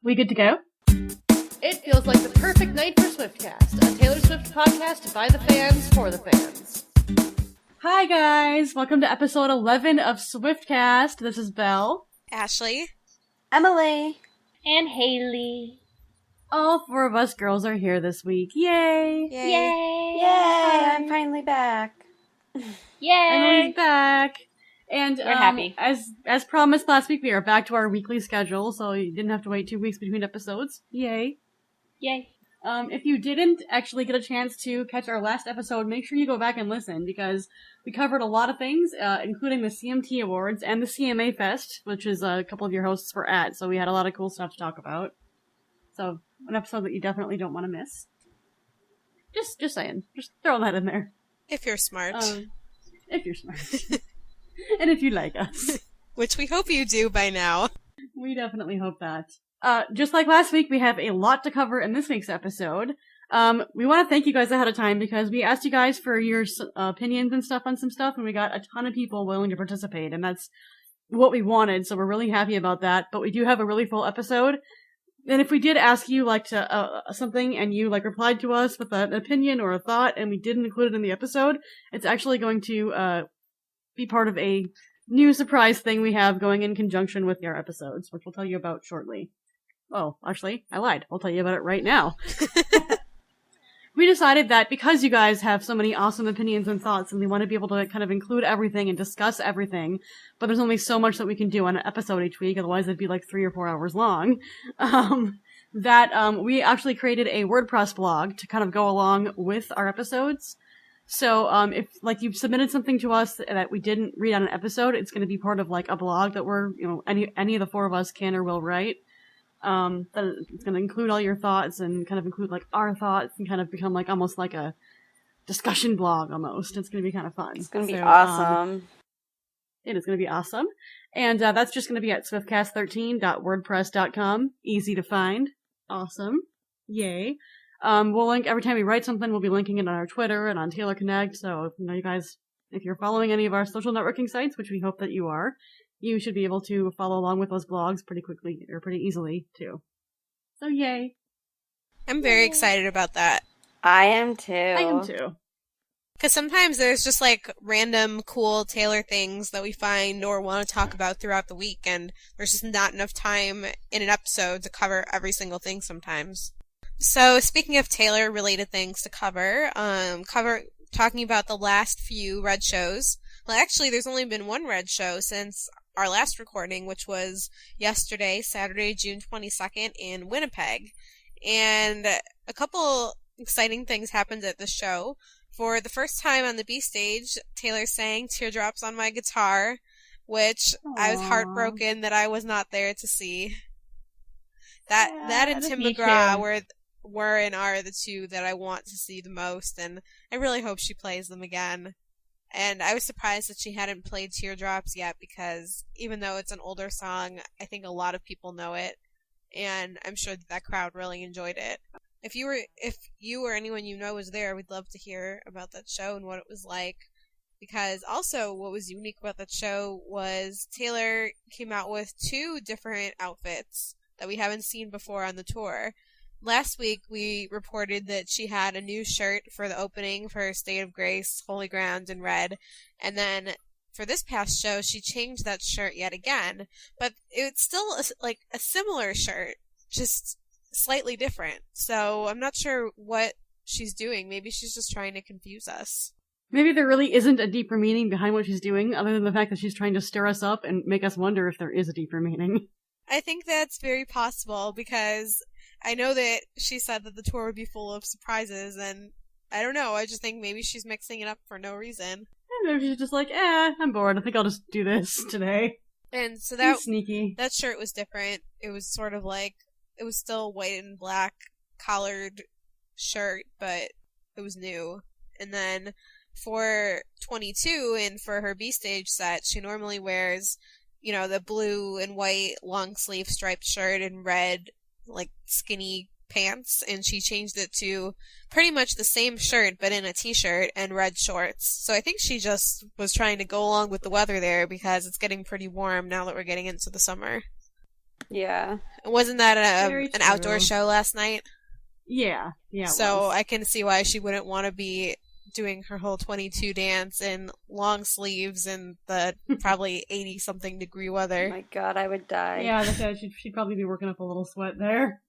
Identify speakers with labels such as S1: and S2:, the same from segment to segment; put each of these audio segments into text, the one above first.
S1: We good to go?
S2: It feels like the perfect night for Swiftcast, a Taylor Swift podcast by the fans for the fans.
S1: Hi guys, welcome to episode 11 of Swiftcast. This is Belle,
S3: Ashley,
S4: Emily,
S5: and Haley.
S1: All four of us girls are here this week. Yay!
S3: Yay!
S5: Yay!
S4: Yay! I'm finally back.
S5: Yay!
S1: Emily's back. And
S5: We're happy.
S1: As promised last week, we are back to our weekly schedule, so you didn't have to wait 2 weeks between episodes. Yay!
S5: Yay!
S1: If you didn't actually get a chance to catch our last episode, make sure you go back and listen, because we covered a lot of things, including the CMT Awards and the CMA Fest, which is a couple of your hosts were at, so we had a lot of cool stuff to talk about. So, an episode that you definitely don't want to miss. Just saying. Just throw that in there.
S3: if you're smart.
S1: If you're smart. And if you like us.
S3: Which we hope you do by now.
S1: We definitely hope that. Just like last week, we have a lot to cover in this week's episode. We want to thank you guys ahead of time because we asked you guys for your opinions and stuff on some stuff, and we got a ton of people willing to participate, and that's what we wanted, so we're really happy about that. But we do have a really full episode, and if we did ask you, to something, and you, replied to us with an opinion or a thought, and we didn't include it in the episode, it's actually going to, be part of a new surprise thing we have going in conjunction with our episodes, which we'll tell you about shortly. Oh, actually, I lied. I'll tell you about it right now. We decided that because you guys have so many awesome opinions and thoughts, and we want to be able to kind of include everything and discuss everything, but there's only so much that we can do on an episode each week, otherwise it'd be 3 or 4 hours long, we actually created a WordPress blog to kind of go along with our episodes. So, if, you've submitted something to us that we didn't read on an episode, it's going to be part of, a blog that we're, any of the four of us can or will write. That it's going to include all your thoughts and kind of include, our thoughts and kind of become, almost like a discussion blog, almost. It's going to be kind of fun.
S4: It's going to be awesome.
S1: It is going to be awesome. And, that's just going to be at swiftcast13.wordpress.com. Easy to find. Awesome. Yay. We'll link every time we write something. We'll be linking it on our Twitter and on Taylor Connect. So, you guys, if you're following any of our social networking sites, which we hope that you are, you should be able to follow along with those blogs pretty quickly or pretty easily too. So, yay!
S3: I'm very excited about that.
S4: I am too.
S1: I am too.
S3: Because sometimes there's just random cool Taylor things that we find or want to talk about throughout the week, and there's just not enough time in an episode to cover every single thing sometimes. So, speaking of Taylor-related things to cover, talking about the last few Red shows. Well, actually, there's only been one Red show since our last recording, which was yesterday, Saturday, June 22nd, in Winnipeg. And a couple exciting things happened at the show. For the first time on the B stage, Taylor sang Teardrops on My Guitar, which I was heartbroken that I was not there to see. That and Tim McGraw were and are the two that I want to see the most, and I really hope she plays them again. And I was surprised that she hadn't played Teardrops yet, because even though it's an older song, I think a lot of people know it, and I'm sure that crowd really enjoyed it. If you or anyone you know was there, we'd love to hear about that show and what it was like. Because also what was unique about that show was Taylor came out with 2 different outfits that we haven't seen before on the tour. Last week, we reported that she had a new shirt for the opening for State of Grace, Holy Ground, and Red. And then for this past show, she changed that shirt yet again. But it's still a similar shirt, just slightly different. So I'm not sure what she's doing. Maybe she's just trying to confuse us.
S1: Maybe there really isn't a deeper meaning behind what she's doing, other than the fact that she's trying to stir us up and make us wonder if there is a deeper meaning.
S3: I think that's very possible, because I know that she said that the tour would be full of surprises, and I don't know, I just think maybe she's mixing it up for no reason.
S1: Maybe she's just I'm bored, I think I'll just do this today.
S3: And so
S1: sneaky.
S3: That shirt was different. It was sort of it was still white and black collared shirt, but it was new. And then for 22 and for her B stage set, she normally wears, the blue and white long sleeve striped shirt and red, skinny pants, and she changed it to pretty much the same shirt but in a t-shirt and red shorts. So I think she just was trying to go along with the weather there, because it's getting pretty warm now that we're getting into the summer.
S4: Yeah.
S3: Wasn't that
S1: Very
S3: an outdoor
S1: true.
S3: show last night?
S1: Yeah, it
S3: So
S1: was.
S3: I can see why she wouldn't want to be doing her whole 22 dance in long sleeves in the probably 80-something degree
S4: Oh
S3: weather.
S4: my god, I would die.
S1: Yeah, that's it. She'd probably be working up a little sweat there.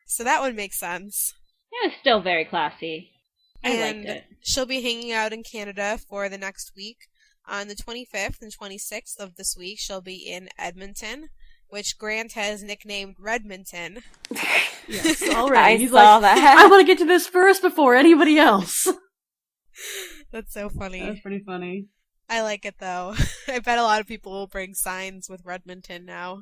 S3: So that would make sense.
S5: It was still very classy. I liked
S3: And
S5: it.
S3: she'll be hanging out in Canada for the next week. On the 25th and 26th of this week, she'll be in Edmonton, which Grant has nicknamed Redmonton.
S1: Yes, already.
S4: I
S1: He's
S4: saw
S1: like,
S4: that.
S1: I want to get to this first before anybody else.
S3: That's so funny.
S1: That's pretty funny.
S3: I like it though. I bet a lot of people will bring signs with Redmonton now.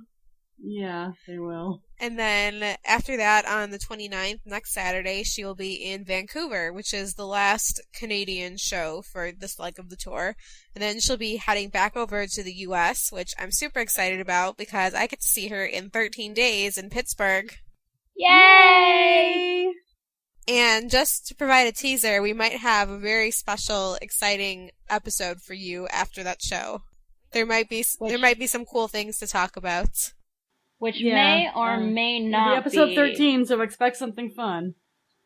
S1: Yeah, they will.
S3: And then after that, on the 29th, next Saturday, she will be in Vancouver, which is the last Canadian show for this leg of the tour. And then she'll be heading back over to the US, which I'm super excited about because I get to see her in 13 days in Pittsburgh.
S5: Yay!
S3: And just to provide a teaser, we might have a very special, exciting episode for you after that show. There might be some cool things to talk about.
S5: Which
S1: Yeah,
S5: may or may
S1: It'll
S5: not
S1: be episode
S5: be
S1: 13, so expect something fun.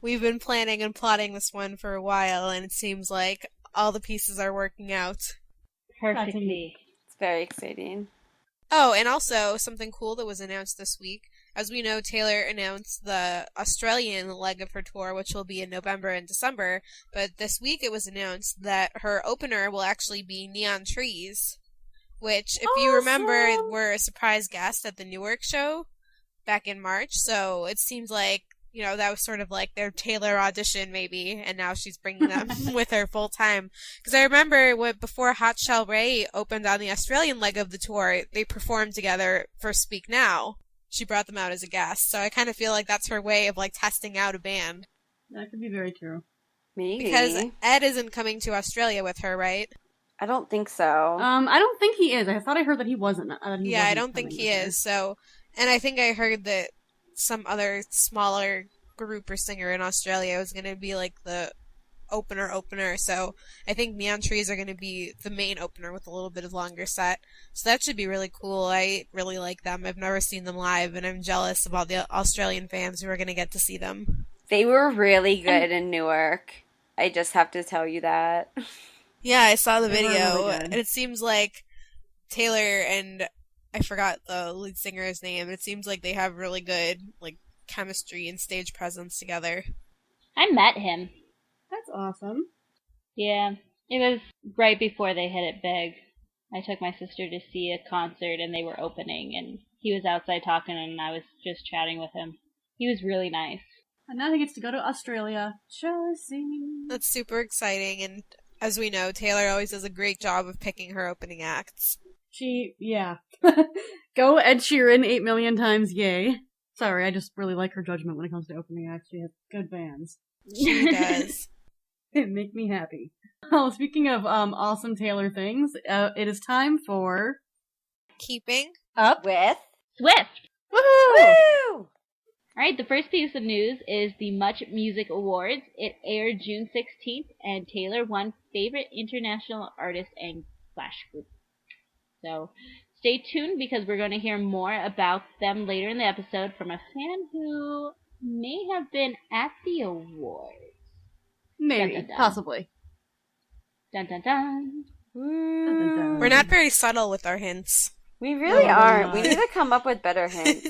S3: We've been planning and plotting this one for a while, and it seems like all the pieces are working out.
S5: perfectly.
S4: It's very exciting.
S3: Oh, and also something cool that was announced this week. As we know, Taylor announced the Australian leg of her tour, which will be in November and December, but this week it was announced that her opener will actually be Neon Trees, which, if you remember,
S4: Awesome.
S3: were a surprise guest at the Newark show back in March, so it seems like, that was sort of like their Taylor audition, maybe, and now she's bringing them with her full time. Because I remember before Hot Shell Ray opened on the Australian leg of the tour, they performed together for Speak Now. She brought them out as a guest, so I kind of feel like that's her way of, testing out a band.
S1: That could be very true.
S4: Maybe.
S3: Because Ed isn't coming to Australia with her, right?
S4: I don't think so.
S1: I don't think he is. I thought I heard that he wasn't.
S3: Yeah, I don't think he is, so... And I think I heard that some other smaller group or singer in Australia was going to be, the opener, so I think Neon Trees are going to be the main opener with a little bit of longer set. So that should be really cool. I really like them. I've never seen them live, and I'm jealous of all the Australian fans who are going to get to see them.
S4: They were really good in Newark. I just have to tell you that.
S3: Yeah, I saw the
S1: They were
S3: video,
S1: really good.
S3: and it seems like Taylor and I forgot the lead singer's name. It seems like they have really good, chemistry and stage presence together.
S5: I met him.
S1: That's awesome.
S5: Yeah. It was right before they hit it big. I took my sister to see a concert and they were opening and he was outside talking and I was just chatting with him. He was really nice.
S1: And now he gets to go to Australia. Jealousy.
S3: That's super exciting, and as we know, Taylor always does a great job of picking her opening acts.
S1: Yeah. Go Ed Sheeran 8 million times, yay. Sorry, I just really like her judgment when it comes to opening acts. She has good bands.
S3: She does.
S1: It make me happy. Oh, speaking of awesome Taylor things, it is time for
S3: Keeping
S1: Up
S4: With?
S5: Swift!
S1: Woohoo!
S4: Woo!
S5: Alright, the first piece of news is the Much Music Awards. It aired June 16th and Taylor won Favorite International Artist and Flash Group. So stay tuned because we're going to hear more about them later in the episode from a fan who may have been at the awards.
S1: Maybe,
S5: Dun, dun, dun.
S1: possibly.
S5: Dun dun dun.
S4: Woo.
S3: We're not very subtle with our hints.
S4: We really
S1: No, we're
S4: aren't. We
S1: not.
S4: need to come up with better hints.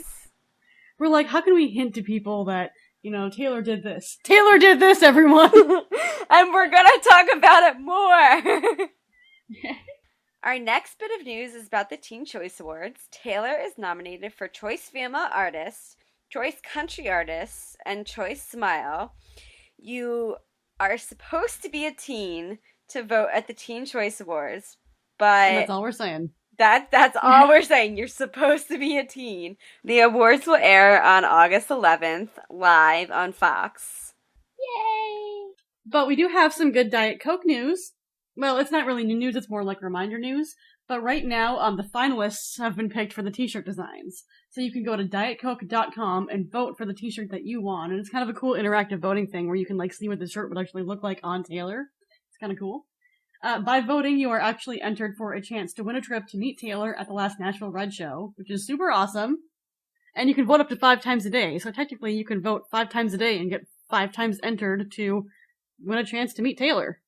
S1: We're like, how can we hint to people that, Taylor did this? Taylor did this, everyone!
S4: And we're gonna talk about it more! Our next bit of news is about the Teen Choice Awards. Taylor is nominated for Choice Female Artist, Choice Country Artist, and Choice Smile. You are supposed to be a teen to vote at the Teen Choice Awards,
S1: And
S4: but
S1: that's all we're saying.
S4: that's all we're saying. You're supposed to be a teen. The awards will air on August 11th, live on Fox.
S5: Yay!
S1: But we do have some good Diet Coke news. Well, it's not really new news, it's more like reminder news. But right now, the finalists have been picked for the t-shirt designs. So you can go to dietcoke.com and vote for the t-shirt that you want. And it's kind of a cool interactive voting thing where you can see what the shirt would actually look like on Taylor. It's kind of cool. By voting, you are actually entered for a chance to win a trip to meet Taylor at the last Nashville Red Show, which is super awesome. And you can vote up to 5 times a day. So technically you can vote 5 times a day and get 5 times entered to win a chance to meet Taylor.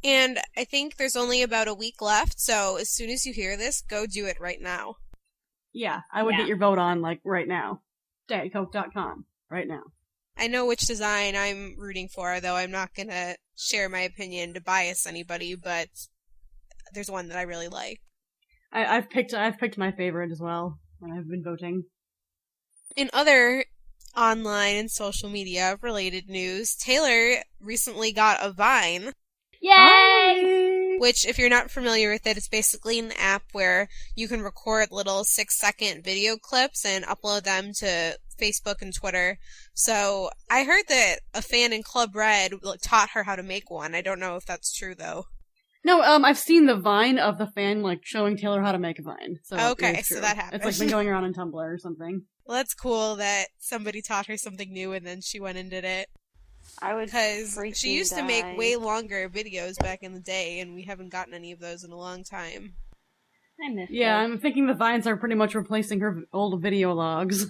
S3: And I think there's only about a week left, so as soon as you hear this, go do it right now.
S1: Yeah, I would
S5: Yeah.
S1: get your vote on, like, right now. DaddyCoke.com. Right now.
S3: I know which design I'm rooting for, though I'm not gonna share my opinion to bias anybody, but there's one that I really like.
S1: I've picked my favorite as well when I've been voting.
S3: In other online and social media related news, Taylor recently got a Vine,
S5: Yay!
S3: which, if you're not familiar with it, it's basically an app where you can record little 6-second video clips and upload them to Facebook and Twitter. So I heard that a fan in Club Red taught her how to make one. I don't know if that's true, though.
S1: No, I've seen the Vine of the fan, like, showing Taylor how to make a Vine. So
S3: Okay,
S1: it's
S3: so
S1: true.
S3: that happened.
S1: It's, like, been going around on Tumblr or something.
S3: Well, that's cool that somebody taught her something new and then she went and did it.
S4: I would
S3: Because
S4: freaking
S3: she used to
S4: die.
S3: make way longer videos back in the day, and we haven't gotten any of those in a long time.
S5: I miss
S1: Yeah,
S5: those.
S1: I'm thinking the Vines are pretty much replacing her old video logs.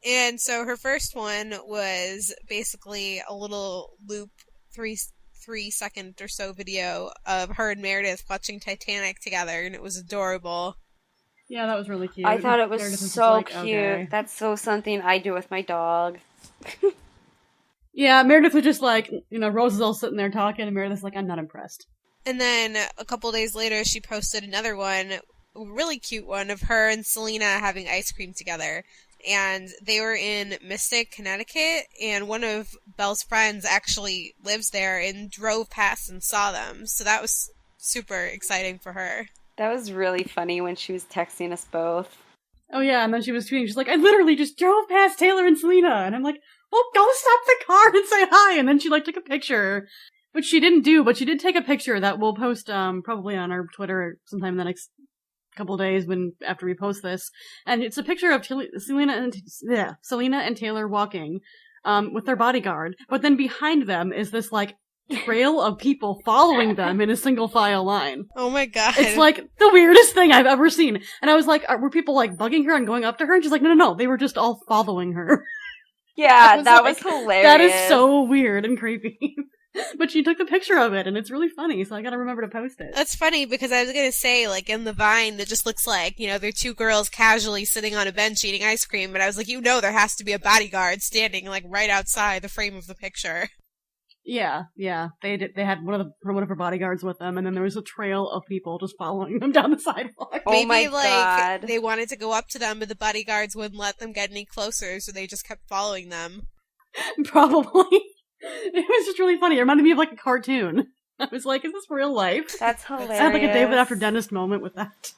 S3: And so her first one was basically a little loop, three second or so video of her and Meredith watching Titanic together, and it was adorable.
S1: Yeah, that was really cute.
S4: I thought it was
S1: Meredith just
S4: so
S1: like,
S4: cute.
S1: okay.
S4: That's so something I do with my dog.
S1: Yeah, Meredith was just like, Rose is all sitting there talking, and Meredith's like, I'm not impressed.
S3: And then a couple days later, she posted another one, a really cute one, of her and Selena having ice cream together. And they were in Mystic, Connecticut, and one of Belle's friends actually lives there and drove past and saw them. So that was super exciting for her.
S4: That was really funny when she was texting us both.
S1: Oh yeah, and then she was tweeting, she's like, I literally just drove past Taylor and Selena, and I'm like, well, go stop the car and say hi, and then she, like, took a picture, which she didn't do, but she did take a picture that we'll post, probably on our Twitter sometime in the next couple days after we post this, and it's a picture of Selena and Taylor walking, with their bodyguard, but then behind them is this, like, trail of people following them in a single file line.
S3: Oh my god.
S1: It's like the weirdest thing I've ever seen. And I was like, were people like bugging her and going up to her? And she's like, no, they were just all following her.
S4: Yeah, that was
S1: like,
S4: hilarious.
S1: That is so weird and creepy. But she took the picture of it, and it's really funny, so I gotta remember to post it.
S3: That's funny, because I was gonna say, like, in the Vine, it just looks like, they're two girls casually sitting on a bench eating ice cream, but I was like, there has to be a bodyguard standing, like, right outside the frame of the picture.
S1: Yeah, they had one of her bodyguards with them, and then there was a trail of people just following them down the sidewalk.
S4: Oh
S3: Maybe,
S4: my
S3: like,
S4: God.
S3: they wanted to go up to them, but the bodyguards wouldn't let them get any closer, so they just kept following them.
S1: Probably. It was just really funny. It reminded me of, like, a cartoon. I was like, is this real life?
S4: That's hilarious.
S1: I had, like, a David After Dentist moment with that.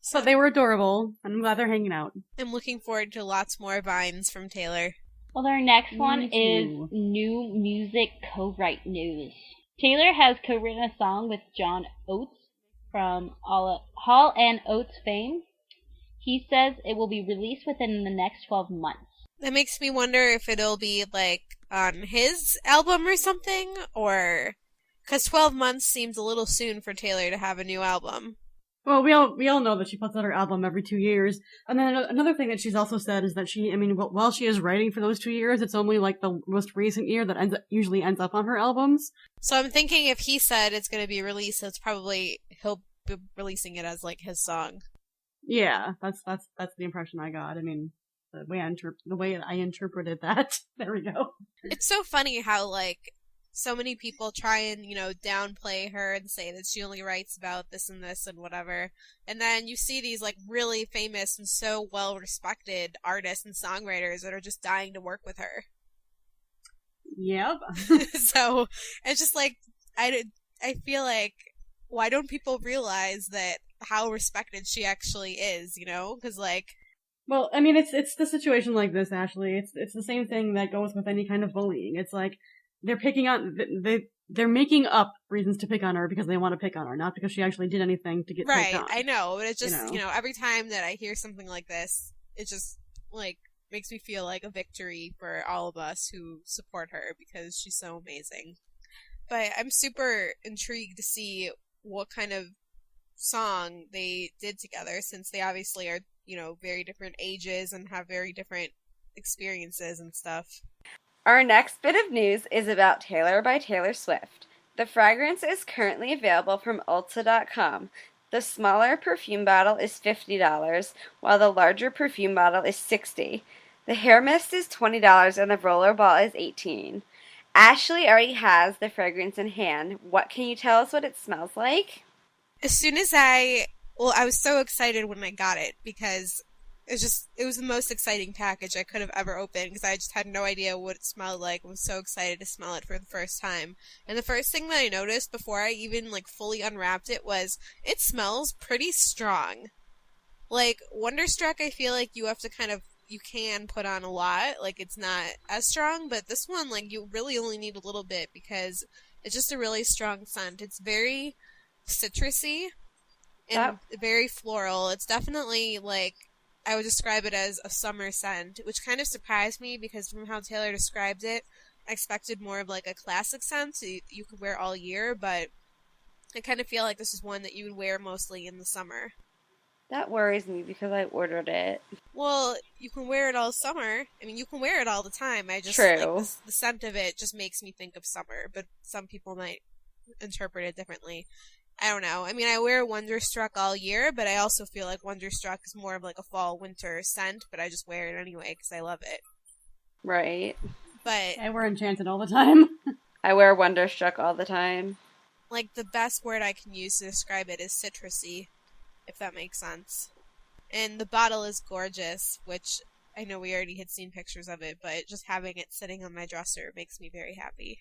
S1: So they were adorable, and I'm glad they're hanging out.
S3: I'm looking forward to lots more Vines from Taylor.
S5: Well, our next one
S1: Me
S5: is
S1: too.
S5: new music co-write news. Taylor has co-written a song with John Oates from Hall & Oates fame. He says it will be released within the next 12 months.
S3: That makes me wonder if it'll be, like, on his album or something, or... Because 12 months seems a little soon for Taylor to have a new album.
S1: Well, we all know that she puts out her album every 2 years. And then another thing that she's also said is that while she is writing for those 2 years, it's only, like, the most recent year that usually ends up on her albums.
S3: So I'm thinking if he said it's going to be released, it's probably he'll be releasing it as, like, his song.
S1: Yeah, that's the impression I got. I mean, the way I interpreted that. There we go.
S3: It's so funny how, like, so many people try and, downplay her and say that she only writes about this and whatever. And then you see these, like, really famous and so well-respected artists and songwriters that are just dying to work with her.
S1: Yep.
S3: So, it's just, like, I feel like, why don't people realize that how respected she actually is, Because, like...
S1: Well, I mean, it's the situation like this, Ashley. It's the same thing that goes with any kind of bullying. It's like, they're making up reasons to pick on her because they want to pick on her, not because she actually did anything to get picked on.
S3: Right, I know, but it's just, every time that I hear something like this, it just, like, makes me feel like a victory for all of us who support her because she's so amazing. But I'm super intrigued to see what kind of song they did together, since they obviously are very different ages and have very different experiences and stuff.
S4: Our next bit of news is about Taylor by Taylor Swift. The fragrance is currently available from Ulta.com. The smaller perfume bottle is $50, while the larger perfume bottle is $60. The hair mist is $20 and the roller ball is $18. Ashley already has the fragrance in hand. What can you tell us what it smells like?
S3: As soon as I was so excited when I got it because it was the most exciting package I could have ever opened because I just had no idea what it smelled like. I was so excited to smell it for the first time. And the first thing that I noticed before I even fully unwrapped it was it smells pretty strong. Wonderstruck, I feel like you can put on a lot. It's not as strong, but this one, you really only need a little bit because it's just a really strong scent. It's very citrusy and very floral. It's definitely, I would describe it as a summer scent, which kind of surprised me because from how Taylor described it, I expected more of a classic scent so you could wear all year, but I kind of feel like this is one that you would wear mostly in the summer.
S4: That worries me because I ordered it.
S3: Well, you can wear it all summer. I mean, you can wear it all the time. I just
S4: True.
S3: The scent of it just makes me think of summer, but some people might interpret it differently. I don't know. I mean, I wear Wonderstruck all year, but I also feel like Wonderstruck is more of a fall-winter scent, but I just wear it anyway because I love it.
S4: Right.
S3: But
S1: I wear Enchanted all the time.
S4: I wear Wonderstruck all the time.
S3: The best word I can use to describe it is citrusy, if that makes sense. And the bottle is gorgeous, which I know we already had seen pictures of it, but just having it sitting on my dresser makes me very happy.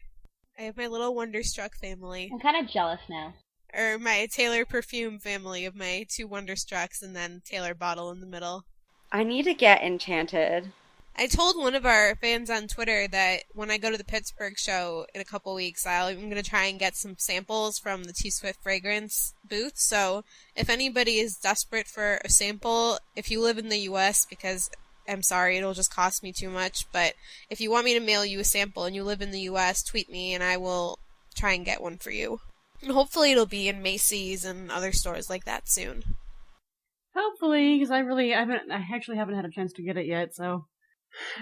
S3: I have my little Wonderstruck family.
S5: I'm kind of jealous now.
S3: Or my Taylor perfume family of my 2 Wonderstrucks and then Taylor bottle in the middle.
S4: I need to get Enchanted.
S3: I told one of our fans on Twitter that when I go to the Pittsburgh show in a couple weeks, I'm going to try and get some samples from the T Swift fragrance booth. So if anybody is desperate for a sample, if you live in the U.S., because I'm sorry, it'll just cost me too much, but if you want me to mail you a sample and you live in the U.S., tweet me and I will try and get one for you. And hopefully it'll be in Macy's and other stores like that soon.
S1: Hopefully, because I actually haven't had a chance to get it yet, so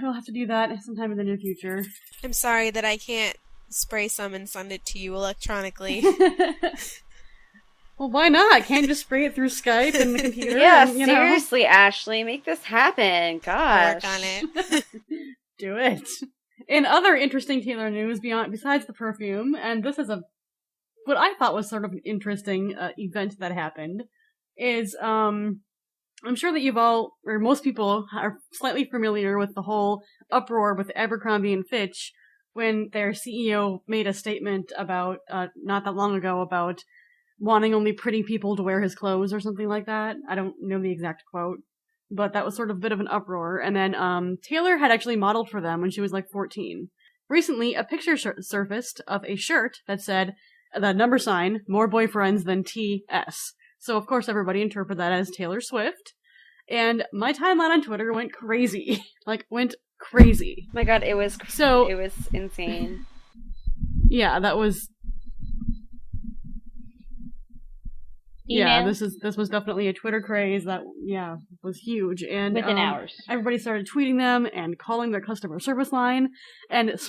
S1: we'll have to do that sometime in the near future.
S3: I'm sorry that I can't spray some and send it to you electronically.
S1: Well, why not? Can't you just spray it through Skype and the computer?
S4: Yeah,
S1: and,
S4: seriously, Ashley, make this happen. Gosh.
S3: Work on it.
S1: Do it. In other interesting Taylor news, besides the perfume, and this is what I thought was sort of an interesting event that happened, is I'm sure that you've all, or most people, are slightly familiar with the whole uproar with Abercrombie and Fitch when their CEO made a statement about, not that long ago, about wanting only pretty people to wear his clothes or something like that. I don't know the exact quote, but that was sort of a bit of an uproar. And then Taylor had actually modeled for them when she was 14. Recently, a picture surfaced of a shirt that said the number sign, more boyfriends than TS. So, of course, everybody interpreted that as Taylor Swift. And my timeline on Twitter went crazy. Went crazy.
S4: Oh my god, it was insane.
S1: Yeah, that was... Yeah, this was definitely a Twitter craze that, was huge. And
S5: within hours.
S1: Everybody started tweeting them and calling their customer service line. And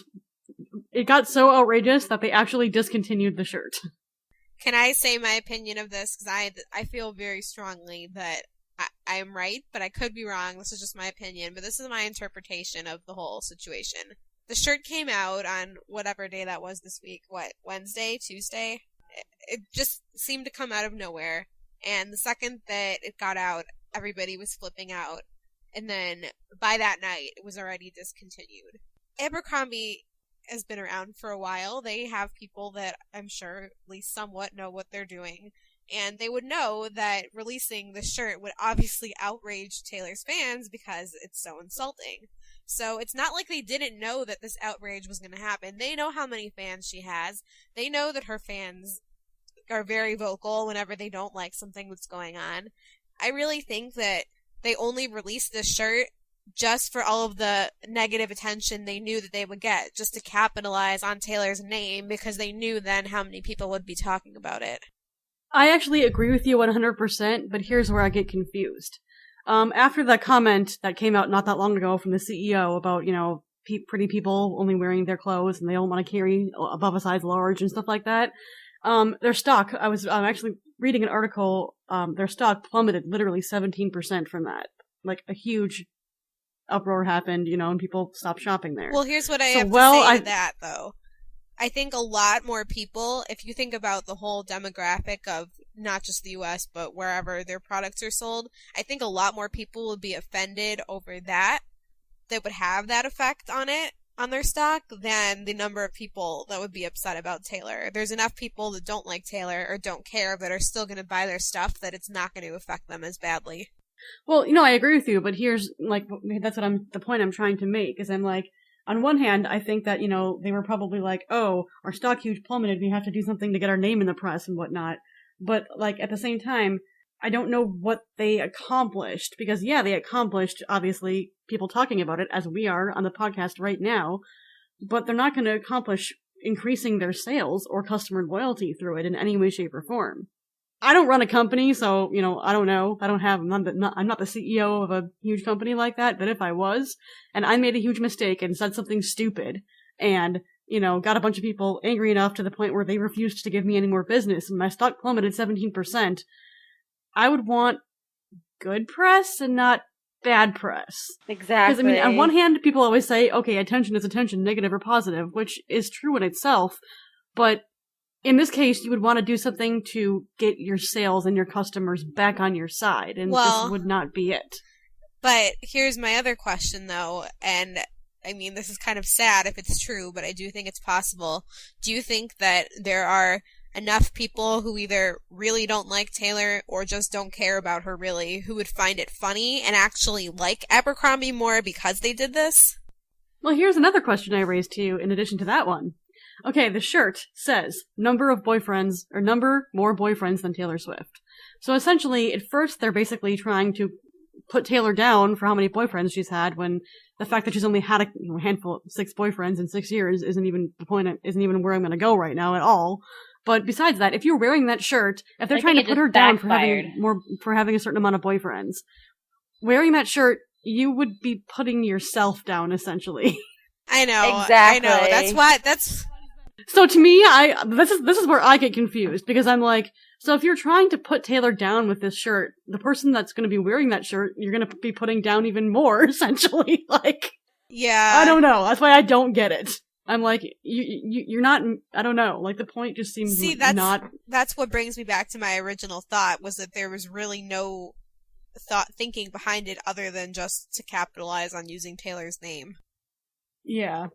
S1: it got so outrageous that they actually discontinued the shirt.
S3: Can I say my opinion of this? Because I feel very strongly that I am right, but I could be wrong. This is just my opinion, but this is my interpretation of the whole situation. The shirt came out on whatever day that was this week. What, Wednesday, Tuesday? It just seemed to come out of nowhere. And the second that it got out, everybody was flipping out. And then by that night, it was already discontinued. Abercrombie has been around for a while. They have people that I'm sure at least somewhat know what they're doing. And they would know that releasing the shirt would obviously outrage Taylor's fans because it's so insulting. So it's not like they didn't know that this outrage was going to happen. They know how many fans she has. They know that her fans are very vocal whenever they don't like something that's going on. I really think that they only released this shirt just for all of the negative attention they knew that they would get, just to capitalize on Taylor's name, because they knew then how many people would be talking about it.
S1: I actually agree with you 100%, but here's where I get confused. After the comment that came out not that long ago from the CEO about, pretty people only wearing their clothes and they don't want to carry above a size large and stuff like that, their stock, I was actually reading an article, their stock plummeted literally 17% from that. Like, a huge uproar happened, and people stopped shopping there.
S3: Well, here's what I have to say to that, though. I think a lot more people, if you think about the whole demographic of not just the US, but wherever their products are sold, I think a lot more people would be offended over that would have that effect on their stock, than the number of people that would be upset about Taylor. There's enough people that don't like Taylor or don't care that are still going to buy their stuff that it's not going to affect them as badly.
S1: Well, I agree with you, but here's, that's the point I'm trying to make, is I'm like, on one hand, I think that, they were probably like, oh, our stock huge plummeted, we have to do something to get our name in the press and whatnot. But, at the same time, I don't know what they accomplished, because, yeah, they accomplished, obviously, people talking about it, as we are on the podcast right now, but they're not going to accomplish increasing their sales or customer loyalty through it in any way, shape, or form. I don't run a company, so, I don't know. I'm not the CEO of a huge company like that, but if I was, and I made a huge mistake and said something stupid, and, got a bunch of people angry enough to the point where they refused to give me any more business, and my stock plummeted 17%, I would want good press and not bad press.
S4: Exactly.
S1: Because, on one hand, people always say, okay, attention is attention, negative or positive, which is true in itself, but in this case, you would want to do something to get your sales and your customers back on your side, and this would not be it.
S3: But here's my other question, though, and this is kind of sad if it's true, but I do think it's possible. Do you think that there are enough people who either really don't like Taylor or just don't care about her really, who would find it funny and actually like Abercrombie more because they did this?
S1: Well, here's another question I raised to you in addition to that one. Okay, the shirt says number more boyfriends than Taylor Swift. So essentially, at first, they're basically trying to put Taylor down for how many boyfriends she's had, when the fact that she's only had a handful, 6 boyfriends in 6 years isn't even the point, isn't even where I'm going to go right now at all. But besides that, if you're wearing that shirt, if they're trying to put her down for having a certain amount of boyfriends, wearing that shirt, you would be putting yourself down, essentially.
S3: I know.
S4: Exactly.
S3: I know. That's
S1: So to me, this is where I get confused, because I'm like, so if you're trying to put Taylor down with this shirt, the person that's going to be wearing that shirt, you're going to be putting down even more, essentially.
S3: Yeah.
S1: I don't know. That's why I don't get it. I'm like, you're not, I don't know. The point just seems
S3: that's what brings me back to my original thought, was that there was really no thinking behind it other than just to capitalize on using Taylor's name.
S1: Yeah.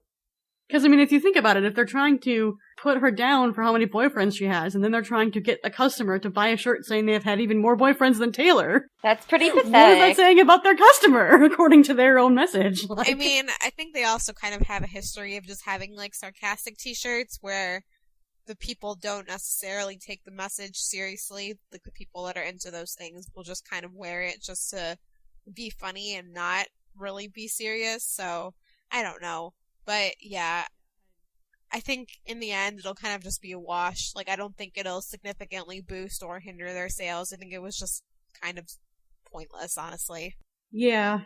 S1: Because, if you think about it, if they're trying to put her down for how many boyfriends she has, and then they're trying to get a customer to buy a shirt saying they've had even more boyfriends than Taylor,
S4: that's pretty pathetic.
S1: What is that saying about their customer, according to their own message?
S3: I think they also kind of have a history of just having, sarcastic t-shirts where the people don't necessarily take the message seriously. The people that are into those things will just kind of wear it just to be funny and not really be serious, so I don't know. But, yeah, I think in the end it'll kind of just be a wash. I don't think it'll significantly boost or hinder their sales. I think it was just kind of pointless, honestly.
S1: Yeah.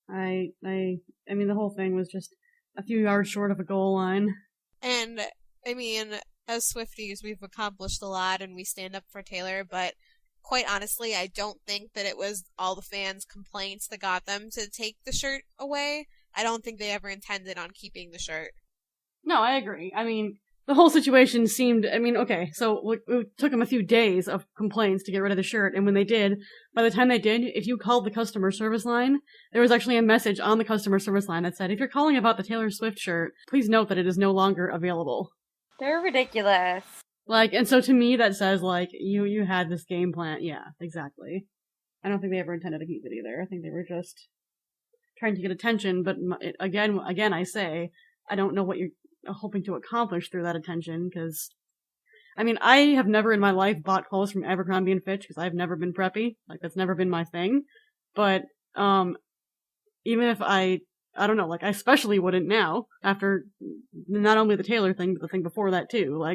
S1: The whole thing was just a few yards short of a goal line.
S3: And, as Swifties, we've accomplished a lot and we stand up for Taylor, but quite honestly, I don't think that it was all the fans' complaints that got them to take the shirt away. I don't think they ever intended on keeping the shirt.
S1: No, I agree. The whole situation seemed, okay, so it took them a few days of complaints to get rid of the shirt, and when they did, by the time they did, if you called the customer service line, there was actually a message on the customer service line that said, if you're calling about the Taylor Swift shirt, please note that it is no longer available.
S4: They're ridiculous.
S1: And so to me that says, you had this game plan. Yeah, exactly. I don't think they ever intended to keep it either. I think they were just trying to get attention, but again, I say, I don't know what you're hoping to accomplish through that attention, because, I have never in my life bought clothes from Abercrombie and Fitch, because I've never been preppy, that's never been my thing, but, even if I don't know, I especially wouldn't now, after not only the Taylor thing, but the thing before that too,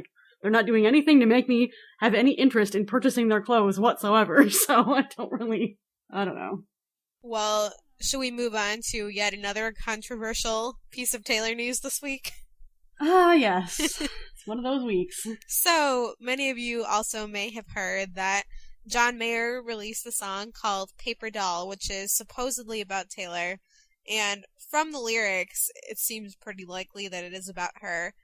S1: they're not doing anything to make me have any interest in purchasing their clothes whatsoever, so I don't know.
S3: Well, should we move on to yet another controversial piece of Taylor news this week?
S1: Ah, yes. It's one of those weeks.
S3: So, many of you also may have heard that John Mayer released a song called Paper Doll, which is supposedly about Taylor. And from the lyrics, it seems pretty likely that it is about her.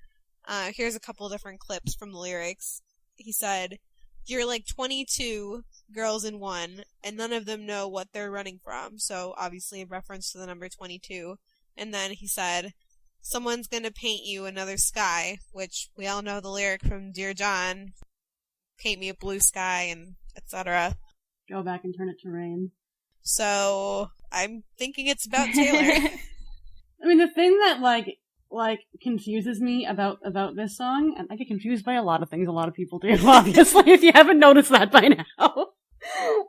S3: Here's a couple different clips from the lyrics. He said, "You're like 22 girls in one, and none of them know what they're running from." So, obviously a reference to the number 22. And then he said, "Someone's gonna paint you another sky," which we all know the lyric from Dear John, "Paint me a blue sky," and etc.
S1: Go back and turn it to rain.
S3: So, I'm thinking it's about Taylor.
S1: I mean, the thing that, like, confuses me about this song, and I get confused by a lot of things, a lot of people do, obviously, if you haven't noticed that by now.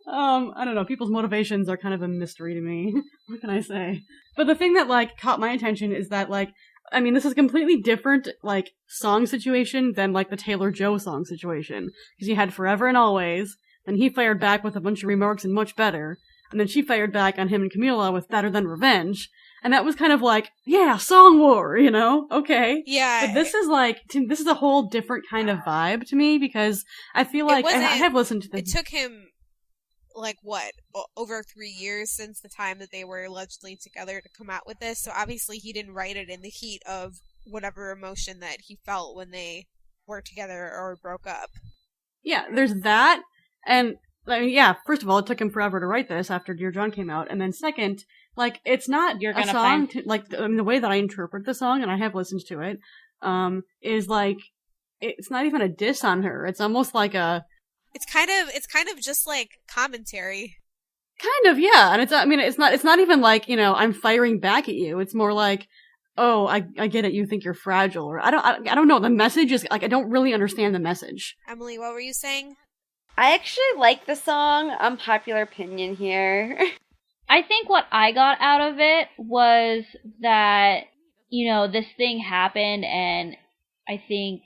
S1: I don't know, people's motivations are kind of a mystery to me. What can I say? But the thing that, like, caught my attention is that, like, I mean, this is a completely different, like, song situation than, like, the Taylor Joe song situation. Because you had Forever and Always, then he fired back with a bunch of remarks and Much Better, and then she fired back on him and Camila with Better Than Revenge. And that was kind of like, yeah, song war, you know? Okay.
S3: Yeah.
S1: But this is like, this is a whole different kind of vibe to me, because I feel like, I have listened to this.
S3: It took him, like, what, over 3 years since the time that they were allegedly together to come out with this, so obviously he didn't write it in the heat of whatever emotion that he felt when they were together or broke up.
S1: Yeah, there's that, and, I mean, yeah, first of all, it took him forever to write this after Dear John came out, and then second, like, it's not a song, the way that I interpret the song, and I have listened to it, is like, it's not even a diss on her, it's almost like a...
S3: It's kind of just like commentary.
S1: Kind of, yeah, and it's not even like, you know, I'm firing back at you, it's more like, oh, I get it, you think you're fragile, or I don't know, the message is, like, I don't really understand the message.
S3: Emily, what were you saying?
S4: I actually like the song. Unpopular opinion here.
S5: I think what I got out of it was that, you know, this thing happened, and I think,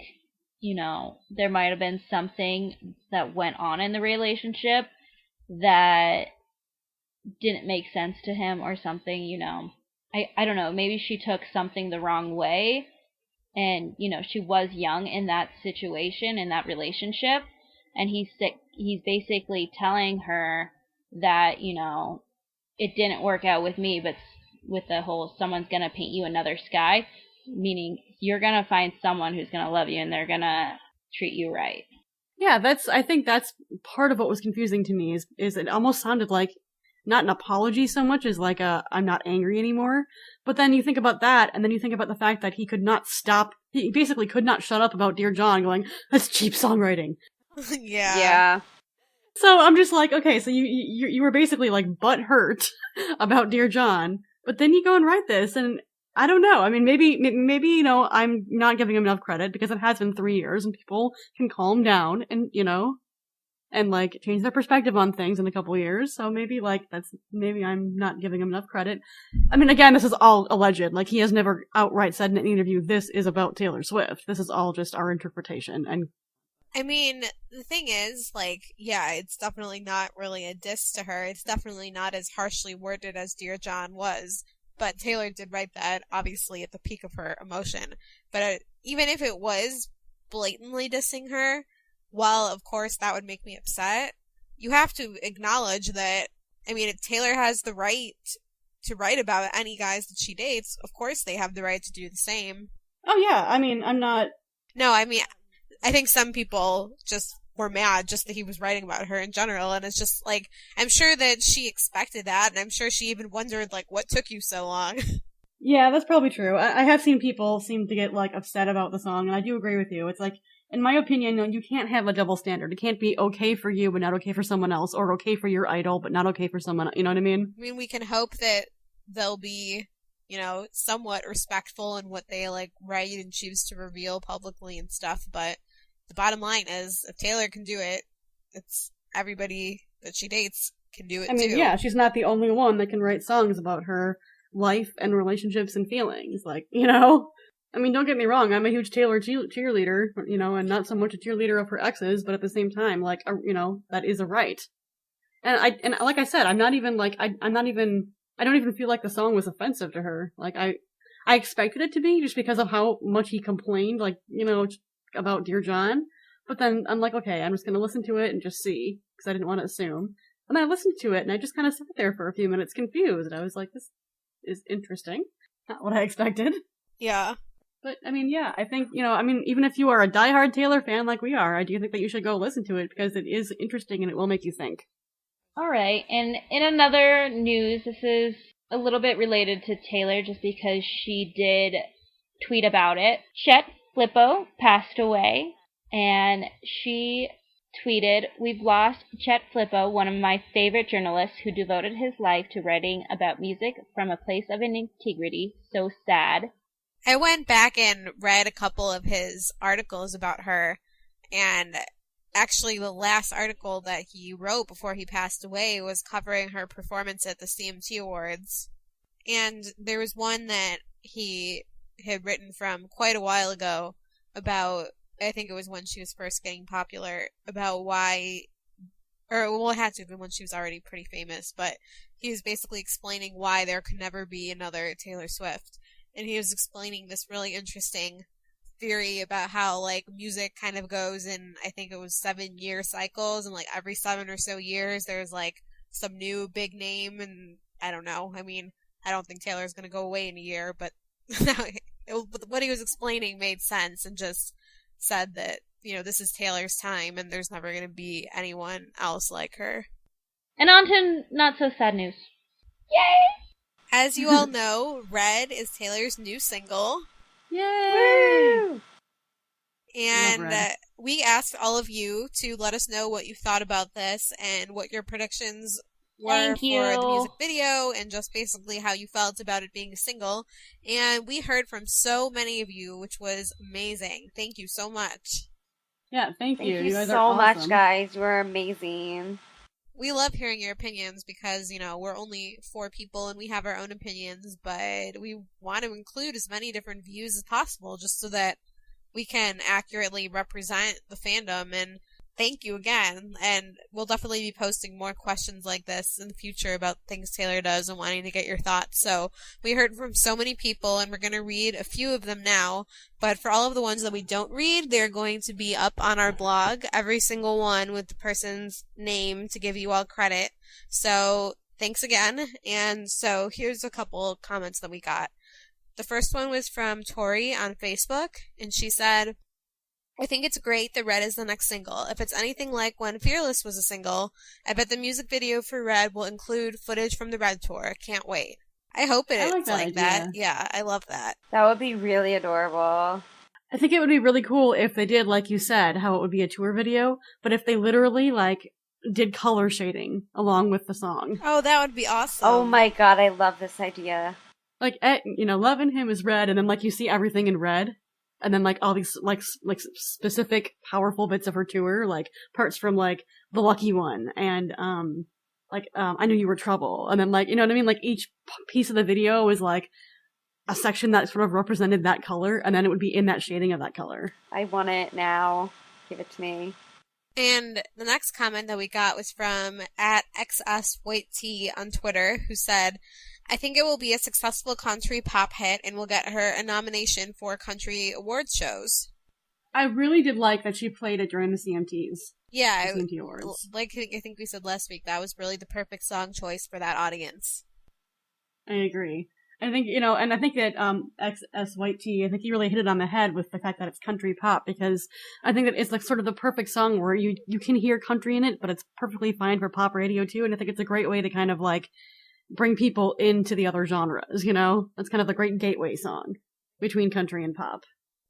S5: you know, there might have been something that went on in the relationship that didn't make sense to him or something, you know. I don't know, maybe she took something the wrong way, and, you know, she was young in that situation, in that relationship, and he's basically telling her that, you know, it didn't work out with me, but with the whole someone's gonna paint you another sky, meaning you're gonna find someone who's gonna love you and they're gonna treat you right.
S1: Yeah, I think that's part of what was confusing to me, is it almost sounded like not an apology so much as like I'm not angry anymore. But then you think about that, and then you think about the fact that he basically could not shut up about Dear John, going, that's cheap songwriting.
S3: Yeah.
S4: Yeah.
S1: So I'm just like, okay, so you were basically like butthurt about Dear John, but then you go and write this, and I don't know. I mean, maybe you know, I'm not giving him enough credit because it has been 3 years, and people can calm down and, you know, and like change their perspective on things in a couple years. So maybe I'm not giving him enough credit. I mean, again, this is all alleged. Like, he has never outright said in an interview, this is about Taylor Swift. This is all just our interpretation. And
S3: I mean, the thing is, like, yeah, it's definitely not really a diss to her. It's definitely not as harshly worded as Dear John was. But Taylor did write that, obviously, at the peak of her emotion. But even if it was blatantly dissing her, while, of course, that would make me upset, you have to acknowledge that, I mean, if Taylor has the right to write about any guys that she dates, of course they have the right to do the same.
S1: oh yeah, I mean, I'm not...
S3: No, I mean, I think some people just were mad just that he was writing about her in general, and it's just, like, I'm sure that she expected that, and I'm sure she even wondered, like, what took you so long?
S1: Yeah, that's probably true. I have seen people seem to get, like, upset about the song, and I do agree with you. It's like, in my opinion, you can't have a double standard. It can't be okay for you, but not okay for someone else, or okay for your idol, but not okay for someone else. You know what I mean?
S3: I mean, we can hope that they'll be, you know, somewhat respectful in what they, like, write and choose to reveal publicly and stuff, but the bottom line is, if Taylor can do it, it's everybody that she dates can do it too.
S1: I mean, yeah, she's not the only one that can write songs about her life and relationships and feelings. Like, you know? I mean, don't get me wrong, I'm a huge Taylor cheerleader, you know, and not so much a cheerleader of her exes, but at the same time, like, you know, that is a right. And like I said, I'm not even like, I don't even feel like the song was offensive to her. Like, I expected it to be just because of how much he complained, like, about Dear John. But then I'm like, okay, I'm just gonna listen to it and just see, because I didn't want to assume. And then I listened to it, and I just kind of sat there for a few minutes confused. I was like, this is interesting. Not what I expected.
S3: Yeah.
S1: But, I mean, yeah, I think, even if you are a diehard Taylor fan like we are, I do think that you should go listen to it, because it is interesting and it will make you think.
S5: Alright, and in another news, this is a little bit related to Taylor, just because she did tweet about it. Chet Flippo passed away, and she tweeted, "We've lost Chet Flippo, one of my favorite journalists who devoted his life to writing about music from a place of integrity. So sad."
S3: I went back and read a couple of his articles about her, and actually the last article that he wrote before he passed away was covering her performance at the CMT Awards. And there was one that he had written from quite a while ago about, I think it was when she was first getting popular, about why, it had to have been when she was already pretty famous, but he was basically explaining why there could never be another Taylor Swift. And he was explaining this really interesting theory about how, like, music kind of goes in, I think it was 7-year cycles, and, like, every 7 or so years there's, like, some new big name, and I don't know. I mean, I don't think Taylor's gonna go away in a year, but what he was explaining made sense, and just said that, this is Taylor's time, and there's never gonna be anyone else like her.
S5: And on to not so sad news. Yay!
S3: As you all know, Red is Taylor's new single.
S1: Yay!
S4: Woo!
S3: And we asked all of you to let us know what you thought about this and what your predictions were for the music video, and just basically how you felt about it being a single. And we heard from so many of you, which was amazing. Thank you so much.
S1: Yeah, thank you.
S4: Thank you
S1: guys
S4: so
S1: are
S4: much,
S1: awesome.
S4: guys. You were amazing.
S3: We love hearing your opinions because, we're only 4 people and we have our own opinions, but we want to include as many different views as possible just so that we can accurately represent the fandom. And thank you again. And we'll definitely be posting more questions like this in the future about things Taylor does and wanting to get your thoughts. So we heard from so many people, and we're going to read a few of them now. But for all of the ones that we don't read, they're going to be up on our blog, every single one with the person's name to give you all credit. So thanks again. And so here's a couple comments that we got. The first one was from Tori on Facebook, and she said, "I think it's great that Red is the next single. If it's anything like when Fearless was a single, I bet the music video for Red will include footage from the Red tour. Can't wait." I hope it's like that. Yeah, I love that.
S4: That would be really adorable.
S1: I think it would be really cool if they did, like you said, how it would be a tour video, but if they literally, did color shading along with the song.
S3: Oh, that would be awesome.
S4: Oh my god, I love this idea.
S1: Loving Him is red, and then, you see everything in red. And then, all these, specific, powerful bits of her tour, parts from, The Lucky One, and, I Knew You Were Trouble. And then, you know what I mean? Each piece of the video was, a section that sort of represented that color, and then it would be in that shading of that color.
S4: I want it now. Give it to me.
S3: And the next comment that we got was from @XSWhiteT on Twitter, who said, "I think it will be a successful country pop hit and will get her a nomination for country awards shows."
S1: I really did like that she played it during the CMTs.
S3: Yeah,
S1: the CMT Awards.
S3: I think we said last week, that was really the perfect song choice for that audience.
S1: I agree. I think, and I think that XSWhiteT, I think you really hit it on the head with the fact that it's country pop, because I think that it's sort of the perfect song where you can hear country in it, but it's perfectly fine for pop radio too, and I think it's a great way to kind of bring people into the other genres, That's kind of the great gateway song between country and pop.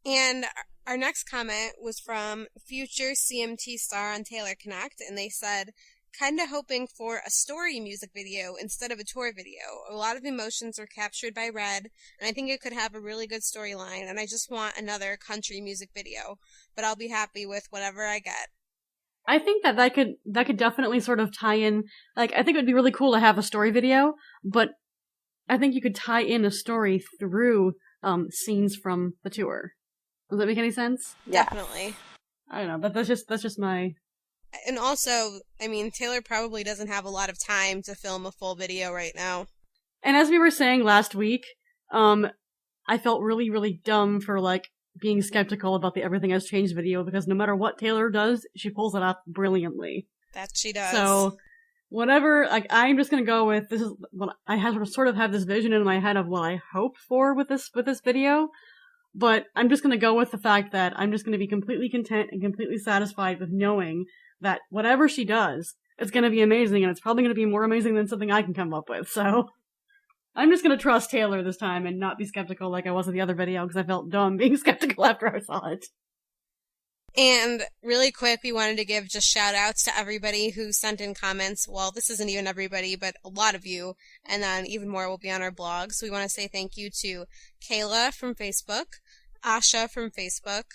S3: And our next comment was from future CMT star on Taylor Connect, and they said, "Kinda hoping for a story music video instead of a tour video. A lot of emotions were captured by Red, and I think it could have a really good storyline, and I just want another country music video, but I'll be happy with whatever I get."
S1: I think that could definitely sort of tie in, I think it would be really cool to have a story video, but I think you could tie in a story through scenes from the tour. Does that make any sense?
S4: Yeah.
S3: Definitely.
S1: I don't know, but that's just my
S3: And also, I mean, Taylor probably doesn't have a lot of time to film a full video right now.
S1: And as we were saying last week, I felt really, really dumb for, like, being skeptical about the Everything Has Changed video, because no matter what Taylor does, she pulls it off brilliantly.
S3: That she does.
S1: So, whatever, like, I'm just gonna go with, this is what I sort of have this vision in my head of what I hope for with this video, but I'm just gonna go with the fact that I'm just gonna be completely content and completely satisfied with knowing that whatever she does, it's gonna be amazing, and it's probably gonna be more amazing than something I can come up with, so I'm just gonna trust Taylor this time and not be skeptical like I was with the other video, because I felt dumb being skeptical after I saw it.
S3: And really quick, we wanted to give just shout outs to everybody who sent in comments. Well, this isn't even everybody, but a lot of you. And then even more will be on our blog. So we want to say thank you to Kayla from Facebook, Asha from Facebook,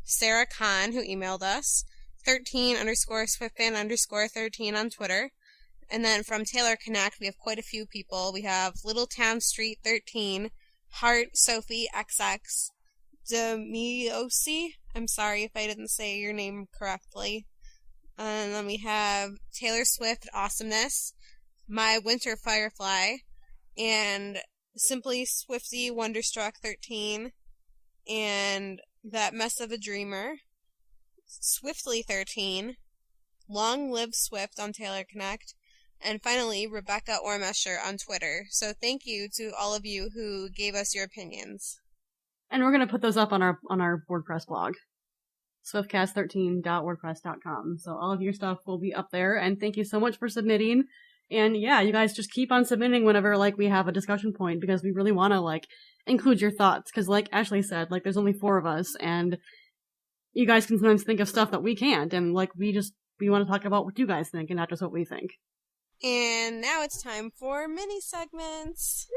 S3: Sarah Khan, who emailed us, 13_SwiftFan_13 on Twitter. And then from Taylor Connect, we have quite a few people. We have Littletown Street 13, Heart Sophie XX, Demiosi. I'm sorry if I didn't say your name correctly. And then we have Taylor Swift Awesomeness, My Winter Firefly, and Simply Swifty Wonderstruck 13, and That Mess of a Dreamer, Swiftly 13, Long Live Swift on Taylor Connect, and finally Rebecca Ormesher on Twitter. So thank you to all of you who gave us your opinions.
S1: And we're gonna put those up on our WordPress blog. Swiftcast13.wordpress.com. So all of your stuff will be up there, and thank you so much for submitting. And yeah, you guys just keep on submitting whenever, like, we have a discussion point, because we really want to, like, include your thoughts, because like Ashley said, like, there's only 4 of us, and you guys can sometimes think of stuff that we can't, and, like, we want to talk about what you guys think, and not just what we think.
S3: And now it's time for mini segments.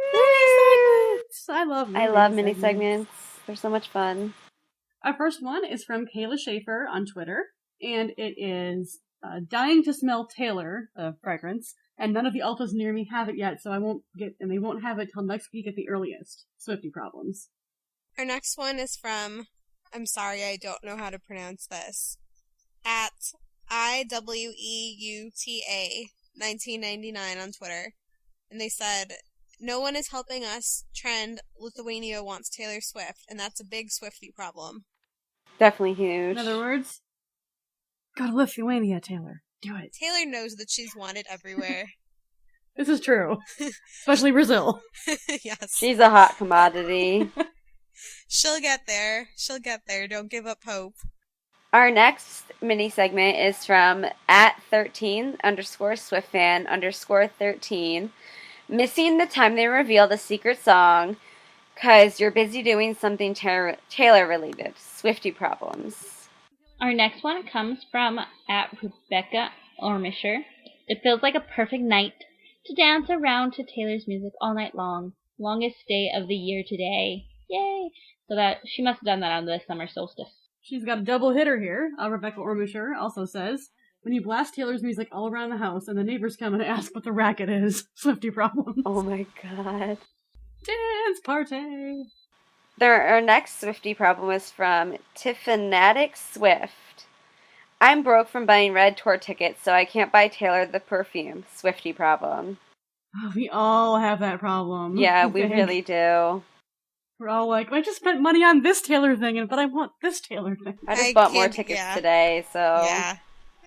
S1: I love
S4: mini segments. They're so much fun.
S1: Our first one is from Kayla Schaefer on Twitter, and it is dying to smell Taylor fragrance, and none of the Altas near me have it yet, so they won't have it till next week at the earliest. Swifty problems.
S3: Our next one is from, I'm sorry, I don't know how to pronounce this, at IWEUTA 1999 on Twitter, and they said, no one is helping us trend Lithuania wants Taylor Swift, and that's a big Swifty problem.
S4: Definitely huge.
S1: In other words, go to Lithuania, Taylor. Do it.
S3: Taylor knows that she's wanted everywhere.
S1: This is true. Especially Brazil.
S3: Yes.
S4: She's a hot commodity.
S3: She'll get there. She'll get there. Don't give up hope.
S4: Our next mini segment is from at 13_SwiftFan_13. Missing the time they reveal the secret song because you're busy doing something Taylor related. Swifty problems.
S5: Our next one comes from at Rebecca Ormisher. It feels like a perfect night to dance around to Taylor's music all night long. Longest day of the year today. Yay! So that she must have done that on the summer solstice.
S1: She's got a double hitter here. Rebecca Ormisher also says, when you blast Taylor's music all around the house and the neighbors come and ask what the racket is. Swifty problems.
S4: Oh my god.
S1: Dance party!
S4: Our next Swifty problem is from Tiffanatic Swift. I'm broke from buying Red Tour tickets, so I can't buy Taylor the perfume. Swifty problem.
S1: Oh, we all have that problem.
S4: Yeah, we really do.
S1: We're all like, I just spent money on this Taylor thing, but I want this Taylor thing.
S4: I just bought more tickets today, so...
S3: Yeah,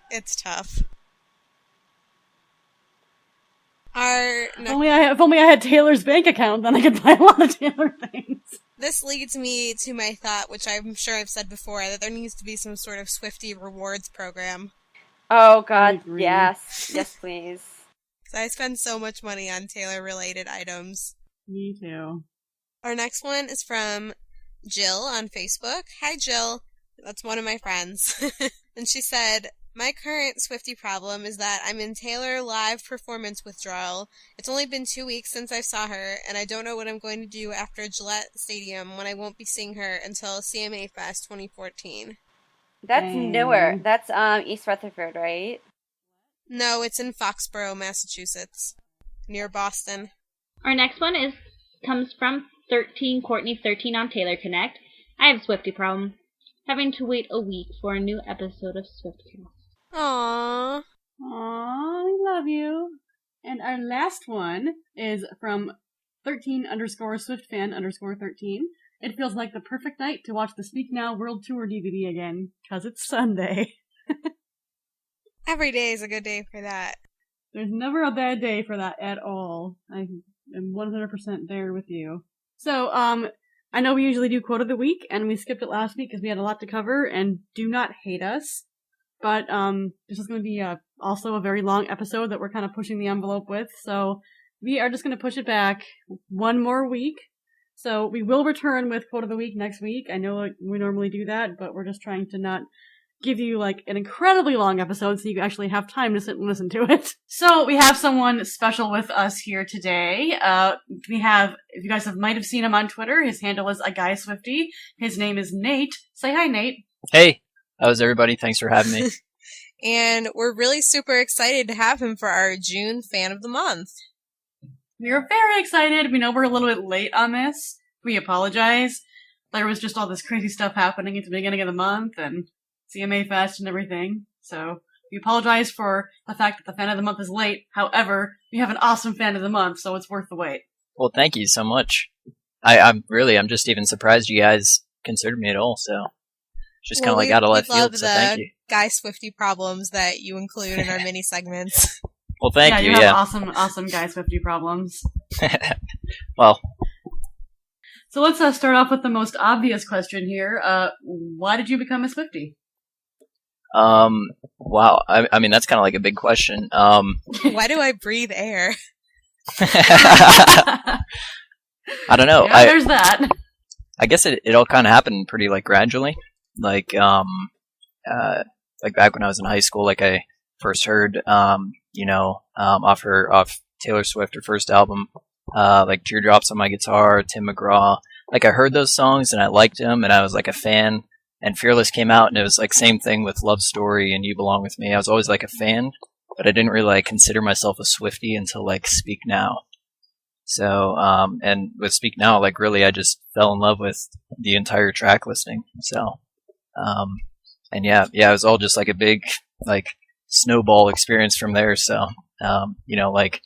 S3: it's tough.
S1: If only I had Taylor's bank account, then I could buy a lot of Taylor things.
S3: This leads me to my thought, which I'm sure I've said before, that there needs to be some sort of Swifty rewards program.
S4: Oh god, yes. Yes, please.
S3: Because I spend so much money on Taylor-related items.
S1: Me too.
S3: Our next one is from Jill on Facebook. Hi, Jill. That's one of my friends. And she said, my current Swifty problem is that I'm in Taylor live performance withdrawal. It's only been 2 weeks since I saw her, and I don't know what I'm going to do after Gillette Stadium when I won't be seeing her until CMA Fest 2014.
S4: That's newer. That's East Rutherford, right?
S3: No, it's in Foxborough, Massachusetts, near Boston.
S5: Our next one comes from Courtney 13 on Taylor Connect. I have a Swifty problem. Having to wait a week for a new episode of Swiftcast.
S3: Aww.
S1: Aww, we love you. And our last one is from 13_SwiftFan_13. It feels like the perfect night to watch the Speak Now World Tour DVD again, because it's Sunday.
S3: Every day is a good day for that.
S1: There's never a bad day for that at all. I am 100% there with you. So, I know we usually do Quote of the Week, and we skipped it last week because we had a lot to cover, and do not hate us. But, this is going to be also a very long episode that we're kind of pushing the envelope with, so we are just going to push it back one more week. So we will return with Quote of the Week next week. I know we normally do that, but we're just trying to not give you like an incredibly long episode so you actually have time to sit and listen to it. So we have someone special with us here today. We have, if you guys might have seen him on Twitter, his handle is @GuySwifty. His name is Nate. Say hi, Nate.
S6: Hey, how's everybody? Thanks for having me.
S3: And we're really super excited to have him for our June Fan of the Month.
S1: We are very excited. We know we're a little bit late on this. We apologize. There was just all this crazy stuff happening at the beginning of the month and CMA Fest and everything. So we apologize for the fact that the Fan of the Month is late. However, we have an awesome Fan of the Month, so it's worth the wait.
S6: Well, thank you so much. I'm just even surprised you guys considered me at all, so just kind of out of left field, so thank you.
S3: Guy Swifty problems that you include in our mini segments.
S6: Well, thank you.
S1: You have awesome Guy Swifty problems.
S6: Well,
S1: so let's start off with the most obvious question here. Why did you become a Swiftie?
S6: wow. I mean, that's kind of like a big question.
S3: Why do I breathe air?
S6: I don't know.
S1: Yeah, there's that.
S6: I guess it all kind of happened pretty like gradually. Like back when I was in high school, like I first heard, off Taylor Swift, her first album, like Teardrops on My Guitar, Tim McGraw. Like I heard those songs and I liked them and I was like a fan. And Fearless came out and it was like same thing with Love Story and You Belong With Me. I was always like a fan, but I didn't really like consider myself a Swiftie until like Speak Now. So, and with Speak Now, like really I just fell in love with the entire track listing. So, and yeah, it was all just like a big, like, snowball experience from there. So, like,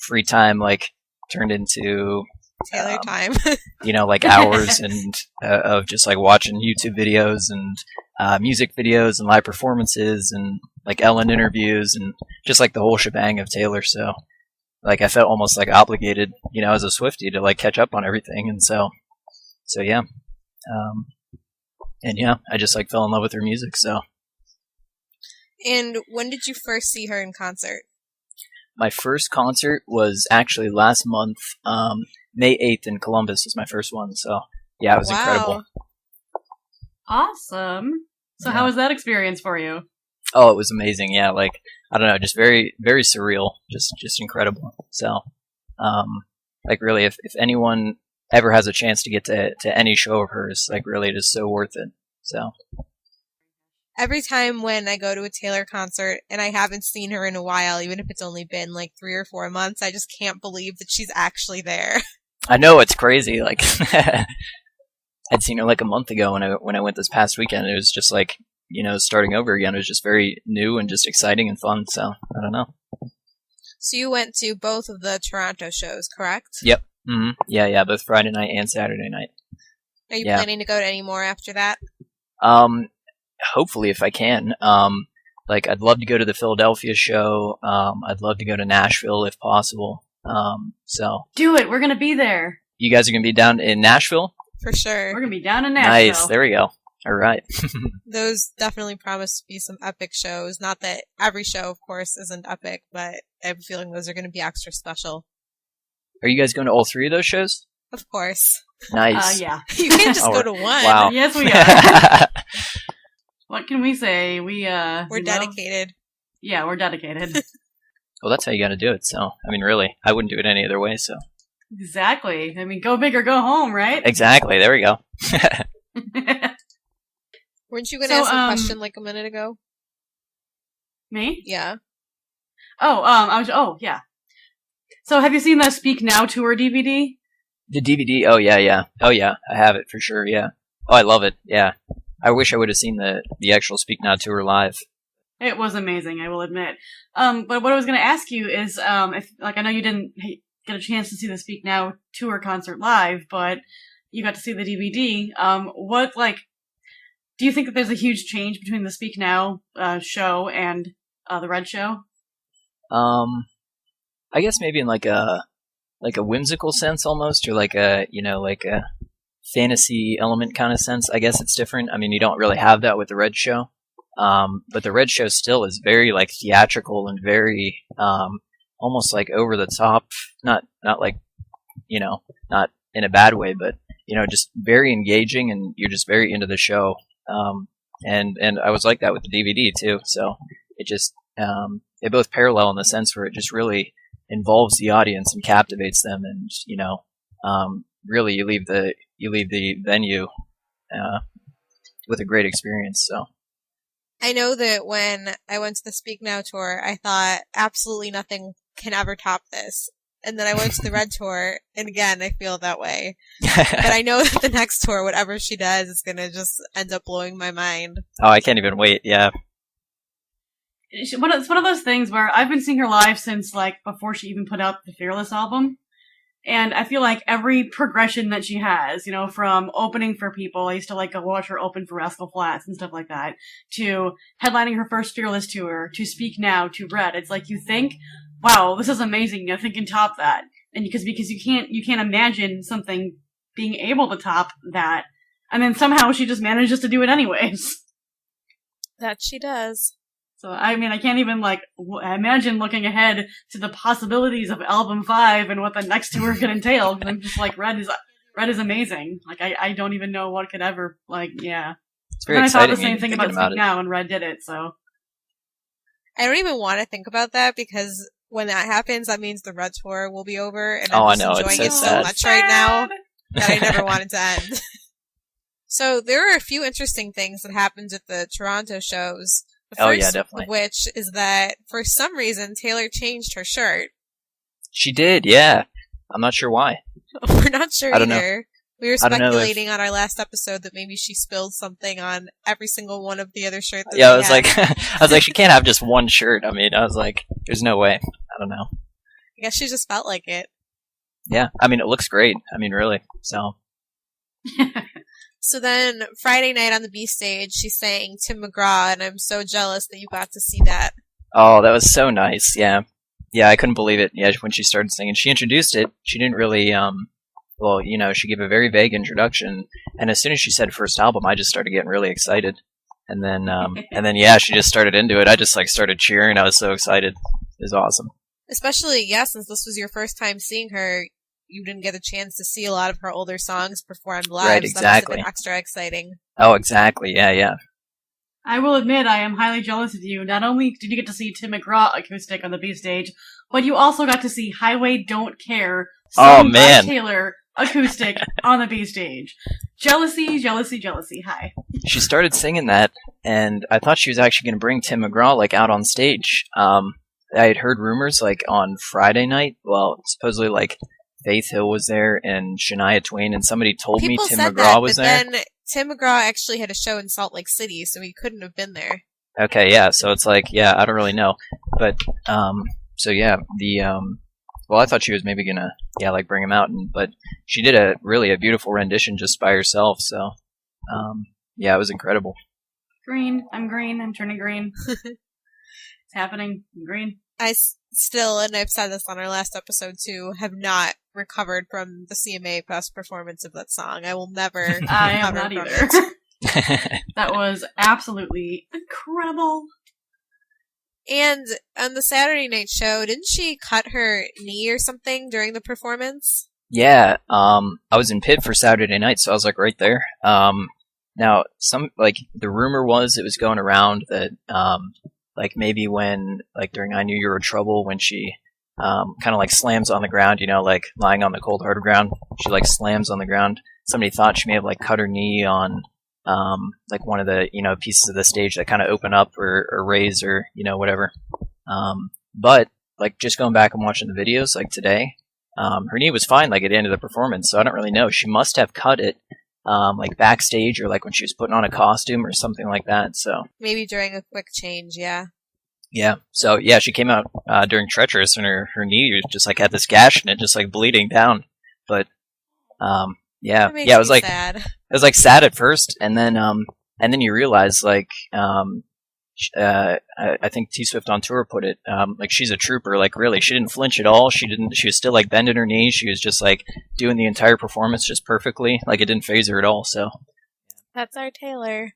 S6: free time, like, turned into
S3: Taylor time.
S6: Like hours and of just like watching YouTube videos and music videos and live performances and like Ellen interviews and just like the whole shebang of Taylor. So, like, I felt almost like obligated, as a Swiftie to like catch up on everything. And so yeah. And yeah, I just like fell in love with her music. So.
S3: And when did you first see her in concert?
S6: My first concert was actually last month. May 8th in Columbus was my first one. So yeah, it was incredible.
S1: Awesome. So how was that experience for you?
S6: Oh, it was amazing. Yeah, like, I don't know, just very, very surreal. Just incredible. So, like really, if anyone ever has a chance to get to any show of hers, like really it is so worth it. So.
S3: Every time when I go to a Taylor concert and I haven't seen her in a while, even if it's only been like 3 or 4 months, I just can't believe that she's actually there.
S6: I know, it's crazy. Like, I'd seen her like a month ago when I went this past weekend. It was just like, starting over again. It was just very new and just exciting and fun. So, I don't know.
S3: So you went to both of the Toronto shows, correct?
S6: Yep. Mm-hmm. Yeah, both Friday night and Saturday night.
S3: Are you planning to go to any more after that?
S6: Hopefully, if I can. Like, I'd love to go to the Philadelphia show. I'd love to go to Nashville if possible. So
S1: do it. We're gonna be there.
S6: You guys are gonna be down in Nashville?
S3: For sure.
S1: We're gonna be down in Nashville.
S6: Nice. There we go. All right.
S3: Those definitely promise to be some epic shows. Not that every show, of course, isn't epic, but I have a feeling those are going to be extra special.
S6: Are you guys going to all 3 of those shows?
S3: Of course.
S6: Nice.
S1: Yeah.
S3: You can't just go to one.
S6: Wow.
S1: Yes, we are. What can we say? We're
S3: dedicated.
S1: Yeah, we're dedicated.
S6: Well, that's how you got to do it. So, I mean, really, I wouldn't do it any other way. So.
S1: Exactly. I mean, go big or go home, right?
S6: Exactly. There we go.
S3: Weren't you going to ask a question like a minute ago?
S1: Me?
S3: Yeah.
S1: Yeah. So, have you seen the Speak Now tour DVD?
S6: The DVD? Oh yeah. I have it for sure. Yeah. Oh, I love it. Yeah. I wish I would have seen the actual Speak Now tour live.
S1: It was amazing, I will admit. But what I was going to ask you is, if, like, I know you didn't get a chance to see the Speak Now tour concert live, but you got to see the DVD. Do you think that there's a huge change between the Speak Now show and the Red show?
S6: I guess maybe in like a whimsical sense almost, or like a fantasy element kind of sense. I guess it's different. I mean, you don't really have that with the Red show. But the Red show still is very like theatrical and very almost like over the top. Not like, not in a bad way, but just very engaging, and you're just very into the show. And I was like that with the DVD too. So it just they both parallel in the sense where it just really involves the audience and captivates them, and really you leave the venue with a great experience. So.
S3: I know that when I went to the Speak Now tour, I thought absolutely nothing can ever top this. And then I went to the Red tour, and again, I feel that way. But I know that the next tour, whatever she does, is going to just end up blowing my mind.
S6: Oh, I can't even wait, yeah.
S1: It's one of those things where I've been seeing her live since, like, before she even put out the Fearless album. And I feel like every progression that she has, from opening for people, I used to like go watch her open for Rascal Flatts and stuff like that, to headlining her first Fearless tour, to Speak Now, to Red. It's like you think, wow, this is amazing. Nothing can top that. And because you can't imagine something being able to top that. And then somehow she just manages to do it anyways.
S3: That she does.
S1: So, I mean, I can't even, imagine looking ahead to the possibilities of Album 5 and what the next tour could entail, because I'm just like, Red is amazing. Like, I don't even know what could ever, yeah.
S6: It's very
S1: exciting. I thought the same thing about Speak Now, and Red did it, so.
S3: I don't even want to think about that, because when that happens, that means the Red tour will be over, and I'm just enjoying it so much right now that I never want it to end. So, there are a few interesting things that happened at the Toronto shows. The first
S6: definitely.
S3: Of which is that, for some reason, Taylor changed her shirt.
S6: She did, yeah. I'm not sure why.
S3: We're not sure either.
S6: Know.
S3: We were speculating on our last episode that maybe she spilled something on every single one of the other shirts.
S6: Yeah, I was like, she can't have just one shirt. I mean, I was like, there's no way. I don't know.
S3: I guess she just felt like it.
S6: Yeah, I mean, it looks great. I mean, really. So.
S3: So then, Friday night on the B stage, she sang Tim McGraw, and I'm so jealous that you got to see that.
S6: Oh, that was so nice, yeah. Yeah, I couldn't believe it, yeah, when she started singing. She introduced it. She didn't really, she gave a very vague introduction, and as soon as she said first album, I just started getting really excited. And then, she just started into it. I just, started cheering. I was so excited. It was awesome.
S3: Especially, since this was your first time seeing her, you didn't get a chance to see a lot of her older songs performed live.
S6: Right, exactly.
S3: So that must have been extra exciting.
S6: Oh, exactly. Yeah.
S1: I will admit I am highly jealous of you. Not only did you get to see Tim McGraw acoustic on the B stage, but you also got to see Highway Don't Care sung by Taylor acoustic on the B stage. Jealousy. Hi.
S6: She started singing that, and I thought she was actually going to bring Tim McGraw out on stage. I had heard rumors on Friday night. Well, supposedly Faith Hill was there, and Shania Twain, and somebody told me Tim McGraw was there.
S3: But then Tim McGraw actually had a show in Salt Lake City, so he couldn't have been there.
S6: Okay, yeah, so it's I don't really know. But, I thought she was maybe gonna, bring him out, but she did a beautiful rendition just by herself, so, it was incredible.
S1: Green, I'm turning green. It's happening, I'm green.
S3: I still, and I've said this on our last episode too, have not recovered from the CMA best performance of that song. I will never
S1: I am
S3: recover
S1: not
S3: from
S1: either.
S3: it.
S1: That was absolutely incredible.
S3: And on the Saturday night show, didn't she cut her knee or something during the performance?
S6: Yeah, I was in Pitt for Saturday night, so I was right there. Now, the rumor was it was going around that, maybe when, during I Knew You Were Trouble, when she, kind of slams on the ground, lying on the cold hard ground, she slams on the ground. Somebody thought she may have cut her knee on, one of the, pieces of the stage that kind of open up or raise or, whatever. But, just going back and watching the videos, today, her knee was fine, at the end of the performance, so I don't really know. She must have cut it, like backstage or like when she was putting on a costume or something like that. So
S3: Maybe during a quick change, yeah.
S6: yeah, so yeah, she came out during Treacherous and her knee just like had this gash in it, just like bleeding down. But yeah,
S3: That makes
S6: yeah, it was
S3: me
S6: like
S3: sad.
S6: it was like sad at first, and then you realize like I think T Swift on tour put it like she's a trooper. Like really, she didn't flinch at all. She was still like bending her knees. She was just like doing the entire performance just perfectly. Like it didn't phase her at all. So
S3: That's our Taylor.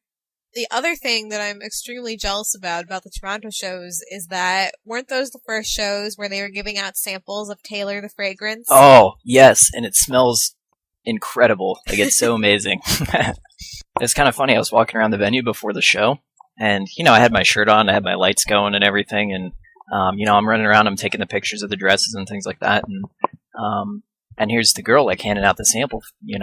S3: The other thing that I'm extremely jealous about the Toronto shows is that weren't those the first shows where they were giving out samples of Taylor the fragrance?
S6: oh yes, and it smells incredible. Like it's so amazing. It's kind of funny. I was walking around the venue before the show, and I had my shirt on, I had my lights going and everything, and I'm running around, I'm taking the pictures of the dresses and things like that, and here's the girl like handing out the sample,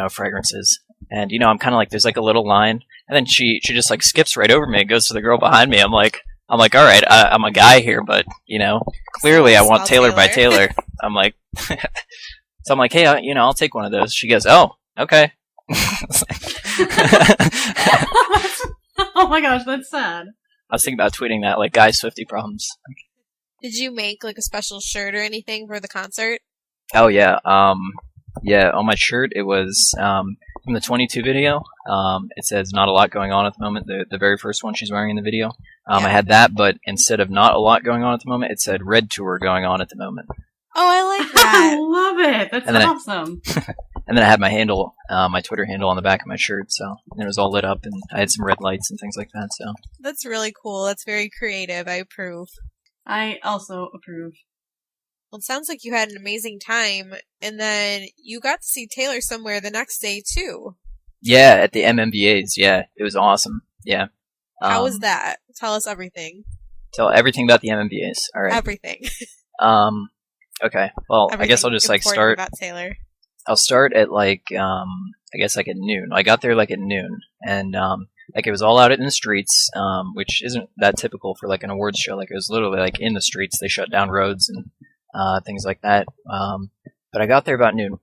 S6: fragrances, and I'm kind of like, there's like a little line, and then she just like skips right over me and goes to the girl behind me. I'm like, all right, I'm a guy here, but clearly I want Taylor by Taylor. I'm like, so I'm like, hey, I'll take one of those. She goes, oh, okay.
S1: Oh my gosh, that's sad.
S6: I was thinking about tweeting that, like, guy Swifty problems.
S3: Did you make like a special shirt or anything for the concert?
S6: Oh yeah, yeah. On my shirt, it was from the 22 video. It says "not a lot going on at the moment." The very first one she's wearing in the video. I had that, but instead of "not a lot going on at the moment," it said "Red Tour going on at the moment."
S3: Oh, I like
S1: I
S3: that.
S1: love it. That's
S6: And then
S1: awesome.
S6: And then I had my handle, my Twitter handle on the back of my shirt, so and it was all lit up, and I had some red lights and things like that. So
S3: That's really cool. That's very creative. I approve.
S1: I also approve.
S3: Well, it sounds like you had an amazing time, and then you got to see Taylor somewhere the next day too.
S6: yeah, at the MMVAs, yeah, it was awesome. Yeah.
S3: How was that? Tell us everything.
S6: Tell everything about the MMVAs. All right.
S3: Everything.
S6: Okay. Well, I guess
S3: Everything
S6: I'll just like
S3: important
S6: start.
S3: about Taylor.
S6: I'll start at like I guess like at noon. I got there like at noon, and like it was all out in the streets, which isn't that typical for like an awards show. Like it was literally like in the streets. They shut down roads and things like that. But I got there about noon.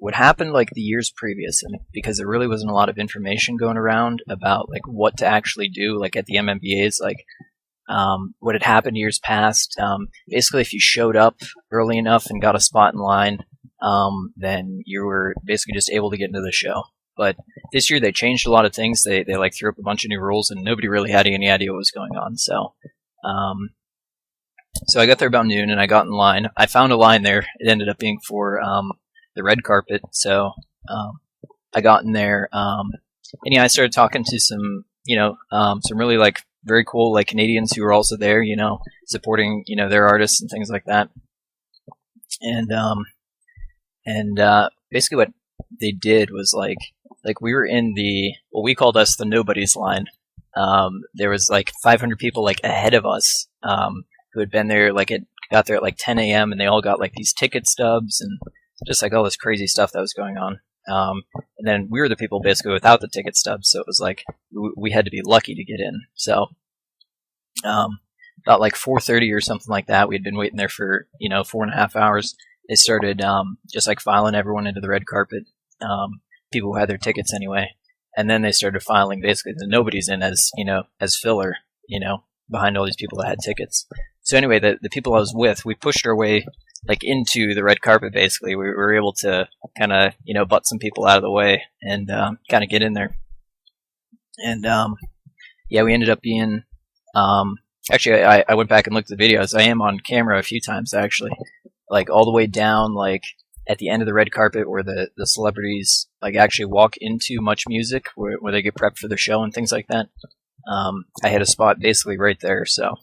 S6: What happened like the years previous, and because there really wasn't a lot of information going around about like what to actually do, like at the MMBAs, like what had happened years past. Basically, if you showed up early enough and got a spot in line, then you were basically just able to get into the show. But this year they changed a lot of things. They like threw up a bunch of new rules, and nobody really had any idea what was going on. So I got there about noon, and I got in line. I found a line there. It ended up being for the red carpet. So I got in there, and yeah, I started talking to some really like very cool like Canadians who were also there, supporting their artists and things like that. And basically what they did was like we were in what we called us the nobody's line. There was like 500 people like ahead of us who had been there, like it got there at like 10 a.m. and they all got like these ticket stubs and just like all this crazy stuff that was going on. And then we were the people basically without the ticket stubs, so it was like we had to be lucky to get in. So about like 4:30 or something like that, we had been waiting there for 4.5 hours. They started just like filing everyone into the red carpet, people who had their tickets anyway, and then they started filing basically the nobody's in as filler, behind all these people that had tickets. So anyway, the people I was with, we pushed our way like into the red carpet. Basically, we were able to kind of butt some people out of the way and kind of get in there. And yeah, we ended up being actually I went back and looked at the videos. I am on camera a few times actually, like all the way down like at the end of the red carpet where the celebrities like actually walk into Much Music where they get prepped for their show and things like that. I had a spot basically right there, so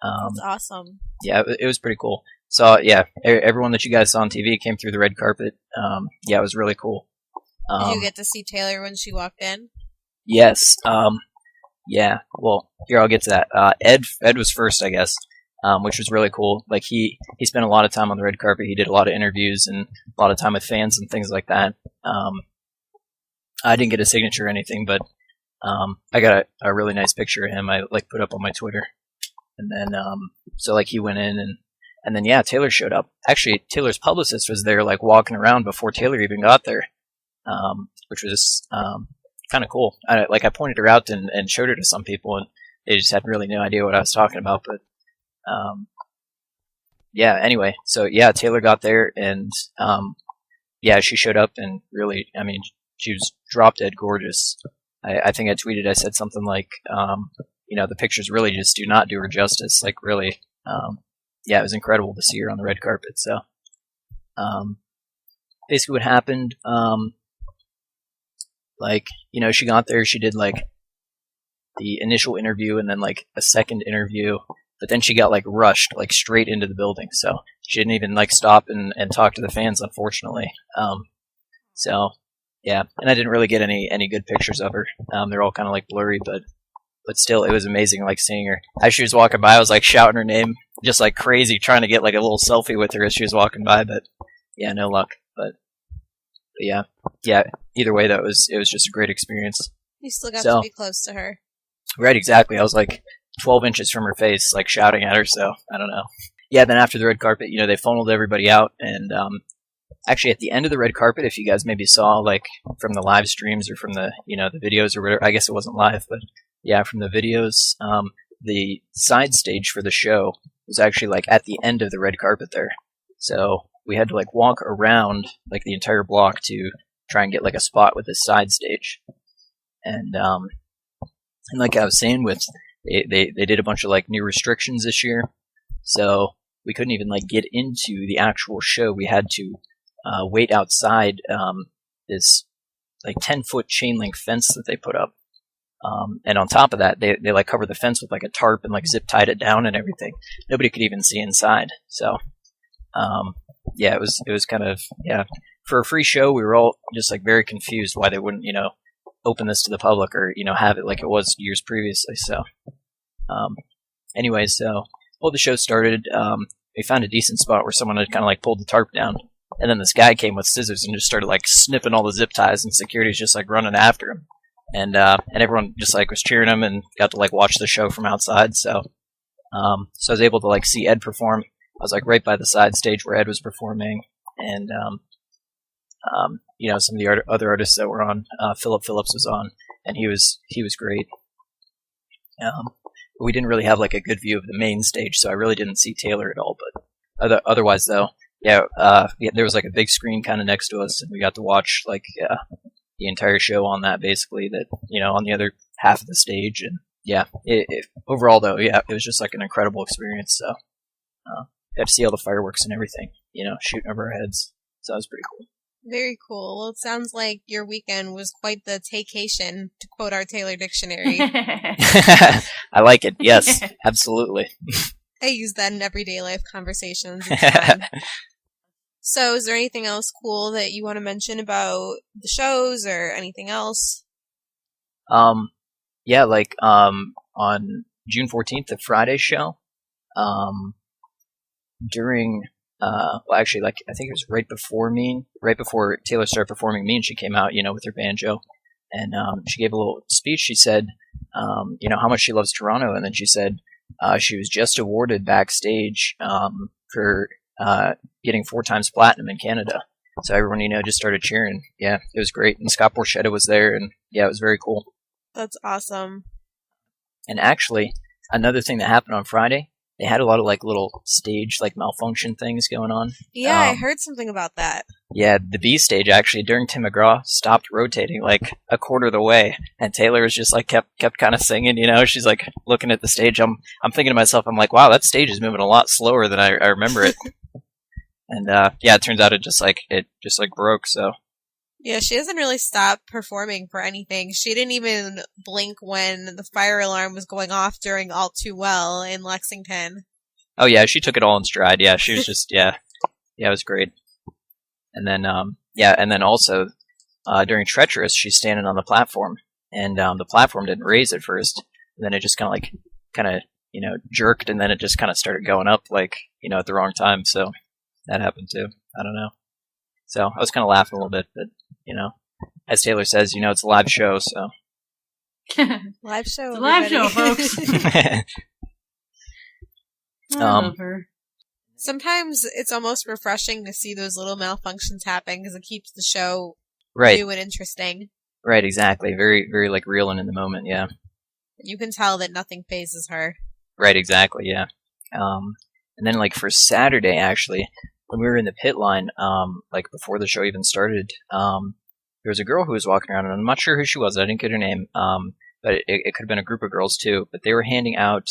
S3: That's awesome.
S6: yeah, it was pretty cool. So yeah, everyone that you guys saw on TV came through the red carpet. Yeah, it was really cool.
S3: Did you get to see Taylor when she walked in?
S6: Yes. Yeah. Well, here I'll get to that. Ed was first, I guess, which was really cool. Like he spent a lot of time on the red carpet. He did a lot of interviews and a lot of time with fans and things like that. I didn't get a signature or anything, but I got a really nice picture of him. I like put up on my Twitter, and then so like he went in and then yeah, Taylor showed up. Actually, Taylor's publicist was there like walking around before Taylor even got there. which was kind of cool. I pointed her out and showed her to some people, and they just had really no idea what I was talking about. But yeah, anyway, so yeah, Taylor got there, and yeah, she showed up, and really, I mean, she was drop dead gorgeous. I think I tweeted, I said something like, the pictures really just do not do her justice. Like, really, yeah, it was incredible to see her on the red carpet. So, basically what happened, she got there, she did, the initial interview and then, a second interview, but then she got, rushed, straight into the building, so she didn't even, stop and talk to the fans, unfortunately. So, yeah, and I didn't really get any good pictures of her. They're all kind of, blurry, but still, it was amazing, seeing her. As she was walking by, I was, shouting her name, just, crazy, trying to get, a little selfie with her as she was walking by, but, yeah, no luck. But yeah, either way, it was just a great experience.
S3: You still got to be close to her.
S6: Right, exactly. I was 12 inches from her face, shouting at her, so I don't know. Yeah, then after the red carpet, they funneled everybody out, and actually at the end of the red carpet, if you guys maybe saw, from the live streams or from the, the videos or whatever, I guess it wasn't live, but yeah, from the videos, the side stage for the show was actually, at the end of the red carpet there. So we had to, walk around, the entire block to try and get, a spot with this side stage. And like I was saying, they did a bunch of new restrictions this year, so we couldn't even get into the actual show. We had to wait outside this 10-foot chain link fence that they put up, and on top of that, they covered the fence with a tarp and zip tied it down and everything. Nobody could even see inside. So yeah, it was kind of, yeah, for a free show. We were all just very confused why they wouldn't open this to the public or, have it like it was years previously. So, anyway, so well, the show started. We found a decent spot where someone had kind of pulled the tarp down, and then this guy came with scissors and just started snipping all the zip ties, and security's just running after him, and everyone just was cheering him and got to watch the show from outside. So, so I was able to see Ed perform. I was right by the side stage where Ed was performing, and some of the other artists that were on. Philip Phillips was on, and he was great. But we didn't really have a good view of the main stage, so I really didn't see Taylor at all. But otherwise, though, yeah, there was a big screen kind of next to us, and we got to watch the entire show on that, basically. That on the other half of the stage, and yeah, overall though, yeah, it was just an incredible experience. So got to see all the fireworks and everything, shooting over our heads. So that was pretty cool.
S3: Very cool. Well, it sounds like your weekend was quite the takecation, to quote our Taylor dictionary.
S6: I like it. Yes, absolutely.
S3: I use that in everyday life conversations. It's fun. So, is there anything else cool that you want to mention about the shows or anything else?
S6: Yeah, on June 14th, the Friday show, during well, actually, I think it was right before Taylor started performing Me, and she came out, with her banjo, and she gave a little speech. She said, how much she loves Toronto, and then she said she was just awarded backstage for getting 4 times platinum in Canada. So everyone, just started cheering. Yeah, it was great, and Scott Borchetta was there, and yeah, it was very cool.
S3: That's awesome.
S6: And actually, another thing that happened on Friday, they had a lot of little stage malfunction things going on.
S3: Yeah, I heard something about that.
S6: Yeah, the B stage actually during Tim McGraw stopped rotating a quarter of the way, and Taylor was just kept kind of singing. She's looking at the stage. I'm thinking to myself, I'm wow, that stage is moving a lot slower than I remember it. And yeah, it turns out it just broke. So.
S3: Yeah, she doesn't really stop performing for anything. She didn't even blink when the fire alarm was going off during All Too Well in Lexington.
S6: Oh yeah, she took it all in stride. Yeah, she was just, yeah, it was great. And then, and then also, during Treacherous, she's standing on the platform, and the platform didn't raise at first, and then it just kind of, jerked, and then it just kind of started going up, at the wrong time, so that happened too. I don't know. So I was kind of laughing a little bit, but, as Taylor says, it's a live show, so.
S3: Live show,
S1: it's a live show, folks. I love her.
S3: Sometimes it's almost refreshing to see those little malfunctions happen because it keeps the show
S6: Right.
S3: new and interesting.
S6: Right, exactly. Very, very like real and in the moment. Yeah.
S3: You can tell that nothing phases her.
S6: Right, exactly. Yeah. And then like for Saturday, actually, when we were in the pit line, like before the show even started, there was a girl who was walking around, and I'm not sure who she was. I didn't get her name. But it could have been a group of girls too. But they were handing out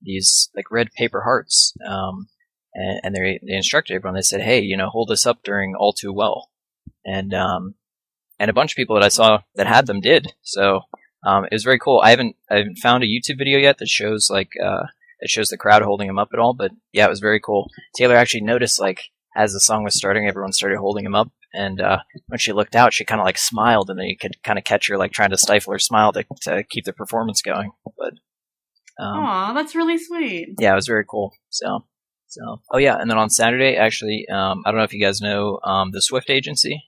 S6: these like red paper hearts, and they instructed everyone. They said, "Hey, hold this up during All Too Well," and a bunch of people that I saw that had them did. So it was very cool. I haven't found a YouTube video yet that shows it shows the crowd holding him up at all. But yeah, it was very cool. Taylor actually noticed like as the song was starting, everyone started holding him up. And when she looked out, she kind of like smiled, and then you could kind of catch her like trying to stifle her smile to keep the performance going. But
S1: aw, that's really sweet.
S6: yeah, it was very cool. So oh yeah, and then on Saturday, actually, I don't know if you guys know the Swift agency.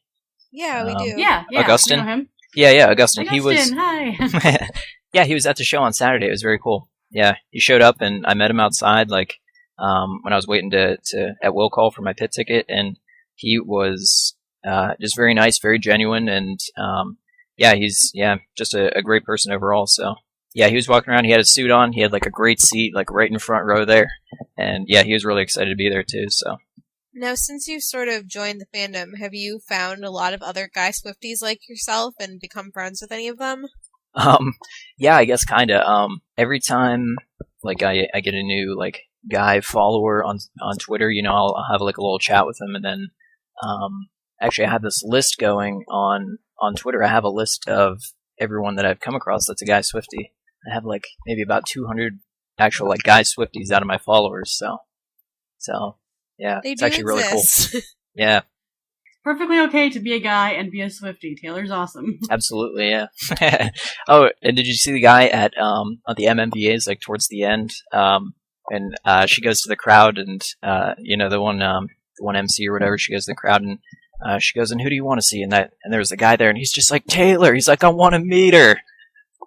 S3: Yeah, we do.
S1: Yeah,
S6: Augustin?
S1: You know him.
S6: Yeah, Augustin. He was.
S1: Hi.
S6: Yeah, he was at the show on Saturday. It was very cool. Yeah, he showed up, and I met him outside like when I was waiting to at will call for my pit ticket, and he was. Just very nice, very genuine, and he's just a great person overall. So yeah, he was walking around. He had a suit on. He had like a great seat, like right in the front row there, and yeah, he was really excited to be there too. So
S3: Now, since you've sort of joined the fandom, have you found a lot of other guy Swifties like yourself and become friends with any of them?
S6: yeah, I guess kind of. Every time like I get a new like guy follower on Twitter, I'll have like a little chat with him, and then actually, I have this list going on Twitter. I have a list of everyone that I've come across that's a guy Swiftie. I have like maybe about 200 actual like guy Swifties out of my followers. So yeah,
S3: They
S6: it's
S3: do
S6: actually really cool.
S3: exist.
S6: Yeah,
S1: Perfectly okay to be a guy and be a Swiftie. Taylor's awesome.
S6: absolutely. Yeah. Oh, and did you see the guy at the MMVAs like towards the end? And she goes to the crowd, and the one MC or whatever. She goes to the crowd, and she goes, "And who do you want to see?" And there was a guy there, and he's just like, "Taylor." He's like, "I want to meet her."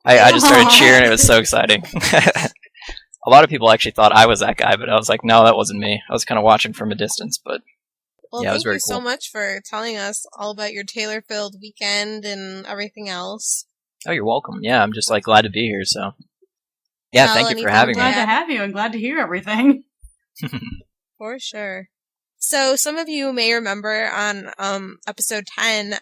S6: I just started cheering. It was so exciting. A lot of people actually thought I was that guy, but I was like, no, that wasn't me. I was kind of watching from a distance, but
S3: Well,
S6: yeah, it was
S3: thank
S6: very
S3: you
S6: cool.
S3: so much for telling us all about your Taylor-filled weekend and everything else.
S6: Oh, you're welcome. Yeah, I'm just like glad to be here. So yeah,
S3: Well,
S6: thank you for
S3: anything
S6: having
S3: to
S6: me.
S1: Glad to
S3: add?
S1: have you and glad to hear everything.
S3: For sure. So some of you may remember on episode 10,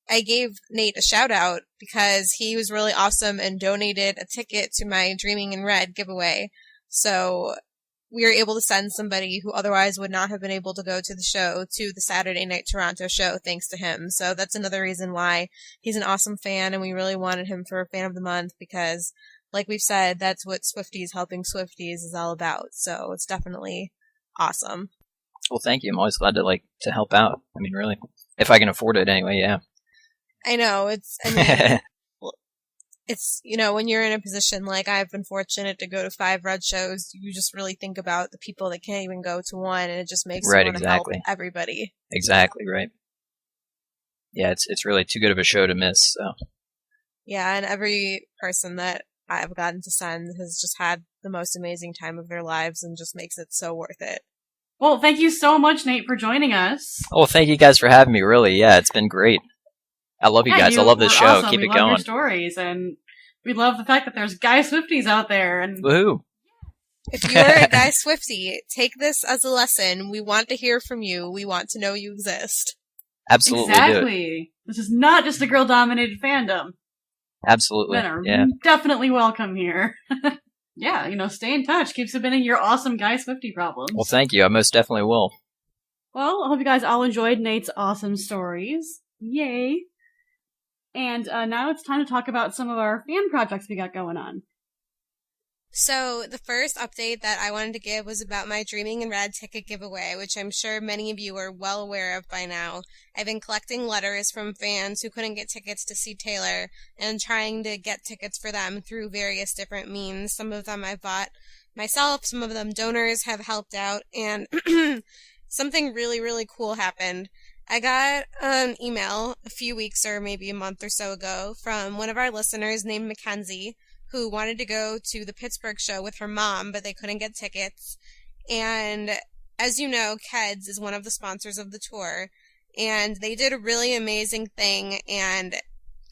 S3: I gave Nate a shout out because he was really awesome and donated a ticket to my Dreaming in Red giveaway. So we were able to send somebody who otherwise would not have been able to go to the show to the Saturday night Toronto show thanks to him. So that's another reason why he's an awesome fan, and we really wanted him for Fan of the Month because, like we've said, that's what Swifties helping Swifties is all about. So it's definitely awesome.
S6: Well, thank you. I'm always glad to help out. I mean, really, if I can afford it anyway. Yeah.
S3: I know, it's, when you're in a position like I've been fortunate to go to 5 Red shows, you just really think about the people that can't even go to one, and it just makes
S6: Right,
S3: you want to
S6: exactly.
S3: help everybody.
S6: Exactly right. Yeah, it's really too good of a show to miss. So
S3: Yeah, and every person that I've gotten to send has just had the most amazing time of their lives and just makes it so worth it.
S1: Well, thank you so much, Nate, for joining us.
S6: oh, thank you guys for having me. Really, yeah, it's been great. I love you
S1: Yeah,
S6: guys. I love this
S1: were
S6: show.
S1: awesome.
S6: Keep
S1: we
S6: it
S1: love
S6: going.
S1: your stories, and we love the fact that there's guy Swifties out there. And
S6: Woohoo!
S3: If you're a guy Swiftie, take this as a lesson. We want to hear from you. We want to know you exist.
S6: Absolutely do it.
S1: exactly, this is not just a girl-dominated fandom.
S6: Absolutely.
S1: Men are
S6: Yeah.
S1: definitely welcome here. Yeah, stay in touch. Keep submitting your awesome guy Swiftie problems.
S6: Well, thank you. I most definitely will.
S1: Well, I hope you guys all enjoyed Nate's awesome stories. Yay! And now it's time to talk about some of our fan projects we got going on.
S3: So, the first update that I wanted to give was about my Dreaming in Red ticket giveaway, which I'm sure many of you are well aware of by now. I've been collecting letters from fans who couldn't get tickets to see Taylor and trying to get tickets for them through various different means. Some of them I've bought myself, some of them donors have helped out, and something really, really cool happened. I got an email a few weeks or maybe a month or so ago from one of our listeners named Mackenzie, who wanted to go to the Pittsburgh show with her mom, but they couldn't get tickets. And as you know, Keds is one of the sponsors of the tour, And they did a really amazing thing and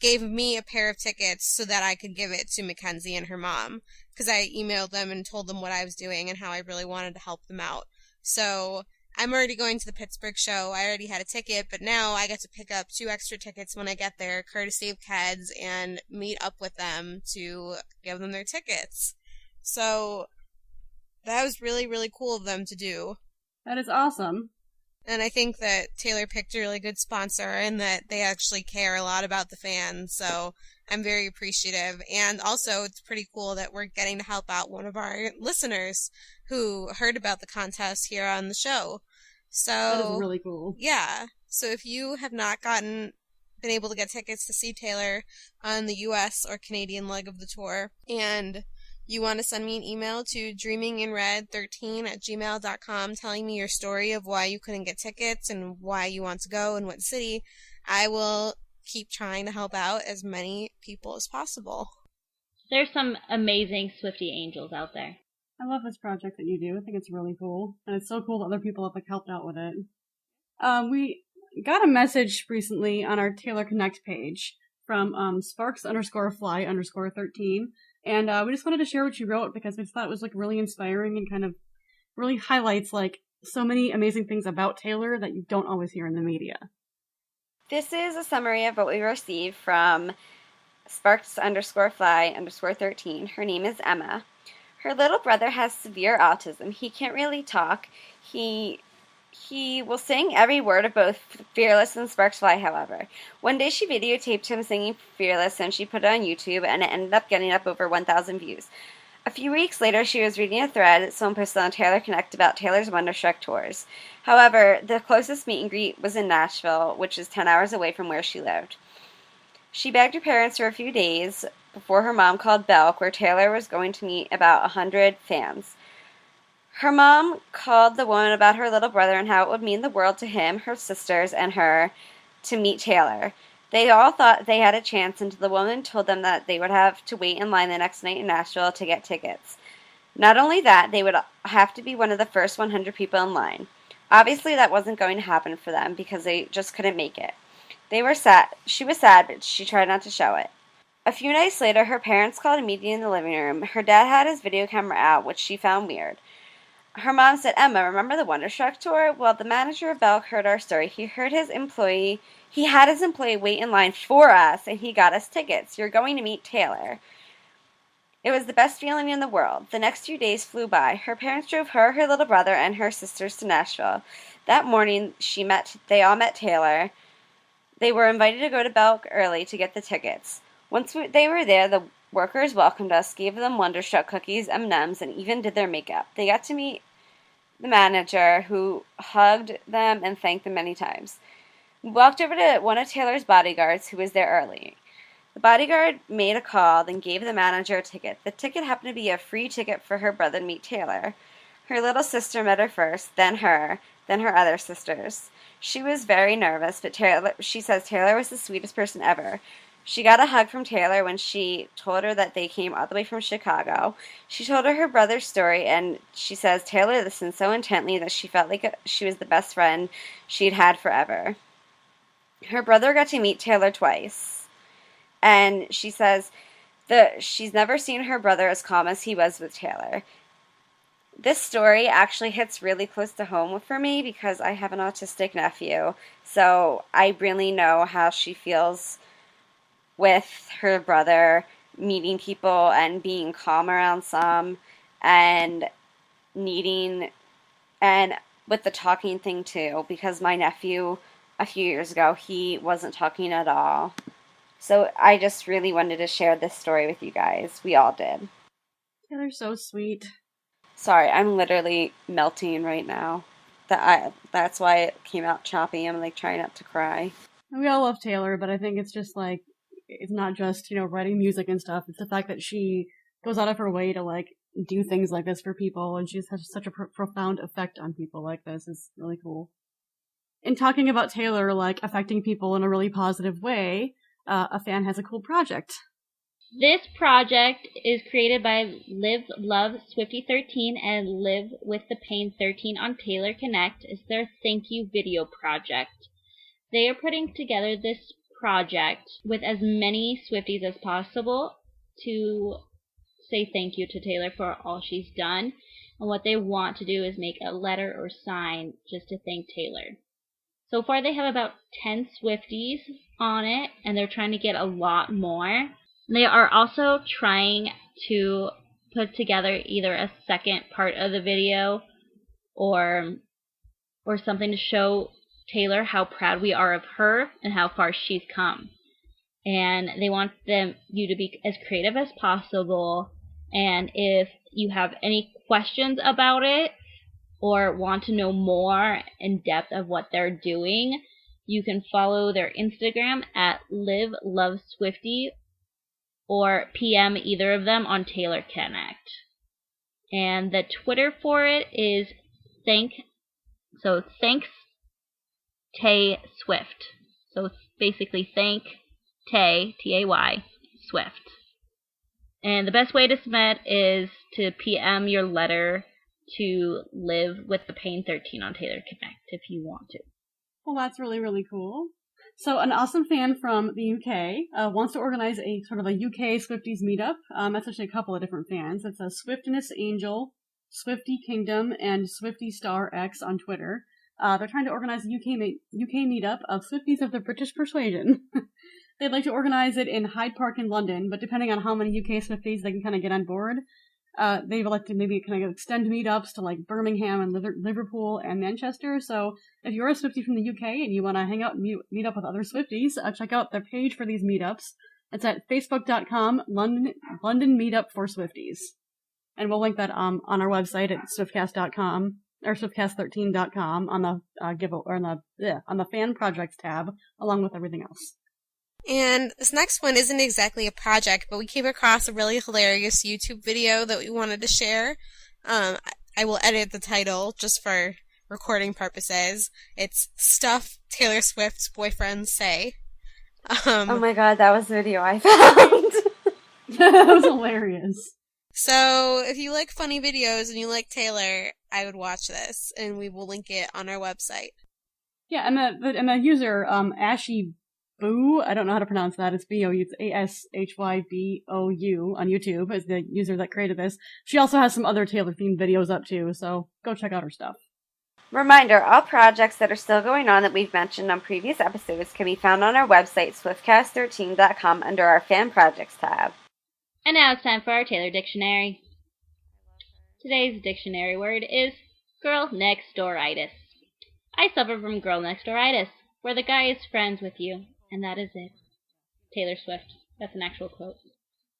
S3: gave me a pair of tickets so that I could give it to Mackenzie and her mom, because I emailed them and told them what I was doing and how I really wanted to help them out. So I'm already going to the Pittsburgh show. I already had a ticket, but now I get to pick up 2 extra tickets when I get there, courtesy of Keds, and meet up with them to give them their tickets. So that was really, really cool of them to do.
S1: That is awesome.
S3: And I think that Taylor picked a really good sponsor and that they actually care a lot about the fans, so I'm very appreciative. And also, it's pretty cool that we're getting to help out one of our listeners who heard about the contest here on the show. So
S1: That is really cool.
S3: Yeah. So if you have not been able to get tickets to see Taylor on the U.S. or Canadian leg of the tour, and you want to send me an email to dreaminginred13@gmail.com telling me your story of why you couldn't get tickets and why you want to go and what city, I will keep trying to help out as many people as possible.
S5: There's some amazing Swiftie angels out there.
S1: I love this project that you do. I think it's really cool. And it's so cool that other people have helped out with it. We got a message recently on our Taylor Connect page from Sparks_Fly_13. And we just wanted to share what you wrote because we thought it was really inspiring and kind of really highlights so many amazing things about Taylor that you don't always hear in the media.
S4: This is a summary of what we received from Sparks_Fly_13. Her name is Emma. Her little brother has severe autism. He can't really talk. He will sing every word of both Fearless and Sparks Fly, however. One day she videotaped him singing Fearless and she put it on YouTube, and it ended up getting up over 1,000 views. A few weeks later, she was reading a thread someone posted on Taylor Connect about Taylor's Wonderstruck tours. However, the closest meet and greet was in Nashville, which is 10 hours away from where she lived. She begged her parents for a few days before her mom called Belk, where Taylor was going to meet about 100 fans. Her mom called the woman about her little brother and how it would mean the world to him, her sisters, and her to meet Taylor. They all thought they had a chance until the woman told them that they would have to wait in line the next night in Nashville to get tickets. Not only that, they would have to be one of the first 100 people in line. Obviously, that wasn't going to happen for them because they just couldn't make it. They were sad. She was sad, but she tried not to show it. A few nights later, her parents called a meeting in the living room. Her dad had his video camera out, which she found weird. Her mom said, "Emma, remember the Wonderstruck tour? Well, the manager of Belk heard our story. He had his employee wait in line for us, and he got us tickets. You're going to meet Taylor." It was the best feeling in the world. The next few days flew by. Her parents drove her little brother, and her sisters to Nashville. That morning, they all met Taylor. They were invited to go to Belk early to get the tickets. Once they were there, the workers welcomed us, gave them Wonderstruck cookies, M&Ms, and even did their makeup. They got to meet the manager, who hugged them and thanked them many times. We walked over to one of Taylor's bodyguards, who was there early. The bodyguard made a call, then gave the manager a ticket. The ticket happened to be a free ticket for her brother to meet Taylor. Her little sister met her first, then her other sisters. She was very nervous, but she says Taylor was the sweetest person ever. She got a hug from Taylor when she told her that they came all the way from Chicago. She told her brother's story, and she says Taylor listened so intently that she felt like she was the best friend she'd had forever. Her brother got to meet Taylor twice, and she says she's never seen her brother as calm as he was with Taylor. This story actually hits really close to home for me because I have an autistic nephew, so I really know how she feels with her brother meeting people and being calm around some and with the talking thing too, because my nephew a few years ago, he wasn't talking at all. So I just really wanted to share this story with you guys. We all did.
S1: Taylor's so sweet.
S4: Sorry, I'm literally melting right now. That's why it came out choppy. I'm trying not to cry.
S1: We all love Taylor, but I think it's just it's not just, writing music and stuff. It's the fact that she goes out of her way to, do things like this for people, and she has such a profound effect on people like this. Is really cool. In talking about Taylor, affecting people in a really positive way, a fan has a cool project.
S5: This project is created by Live Love Swiftie13 and Live with the Pain 13 on Taylor Connect. It's their thank you video project. they are putting together this project with as many Swifties as possible to say thank you to Taylor for all she's done. And what they want to do is make a letter or sign just to thank Taylor. So far they have about 10 Swifties on it, and they're trying to get a lot more. They are also trying to put together either a second part of the video or something to show Taylor how proud we are of her and how far she's come. And they want you to be as creative as possible, and if you have any questions about it or want to know more in depth of what they're doing, you can follow their Instagram at LiveLoveSwifty or PM either of them on Taylor Connect. And the Twitter for it is thanks Tay Swift. So it's basically thank Tay, Tay, Swift. And the best way to submit is to PM your letter to Live with the Pain 13 on Taylor Connect if you want to.
S1: Well, that's really, really cool. So an awesome fan from the UK wants to organize a sort of a UK Swifties meetup. That's actually a couple of different fans. It's a Swiftiness Angel, Swifty Kingdom, and Swifty Star X on Twitter. They're trying to organize a UK meetup of Swifties of the British persuasion. They'd like to organize it in Hyde Park in London, but depending on how many UK Swifties they can kind of get on board, they've elected maybe kind of extend meetups to like Birmingham and Liverpool and Manchester. So if you're a Swiftie from the UK and you want to hang out and meet up with other Swifties, check out the page for these meetups. It's at facebook.com London Meetup for Swifties. And we'll link that on our website at swiftcast.com or swiftcast13.com on the on the fan projects tab, along with everything else.
S3: And this next one isn't exactly a project, but we came across a really hilarious YouTube video that we wanted to share. I will edit the title just for recording purposes. It's Stuff Taylor Swift's Boyfriends Say.
S4: Oh my god, that was the video I found.
S1: That was hilarious.
S3: So if you like funny videos and you like Taylor, I would watch this, and we will link it on our website.
S1: Yeah, and the user, Ashy Boo, I don't know how to pronounce that. It's B-O-U, it's ASHYBOU on YouTube is the user that created this. She also has some other Taylor-themed videos up too, so go check out her stuff.
S4: Reminder, all projects that are still going on that we've mentioned on previous episodes can be found on our website, swiftcast13.com, under our Fan Projects tab.
S5: And now it's time for our Taylor Dictionary. Today's dictionary word is girl next dooritis. I suffer from girl next dooritis, where the guy is friends with you, and that is it. Taylor Swift. That's an actual quote.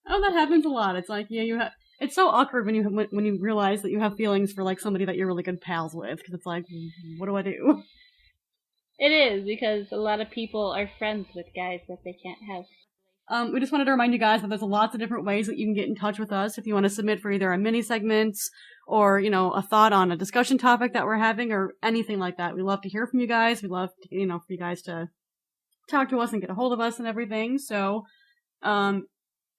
S1: Oh, that happens a lot. It's like, yeah, it's so awkward when you realize that you have feelings for like somebody that you're really good pals with, because it's like, what do I do?
S5: It is, because a lot of people are friends with guys that they can't have.
S1: We just wanted to remind you guys that there's lots of different ways that you can get in touch with us if you want to submit for either our mini segments or, a thought on a discussion topic that we're having or anything like that. We love to hear from you guys. We love, for you guys to talk to us and get a hold of us and everything. So, all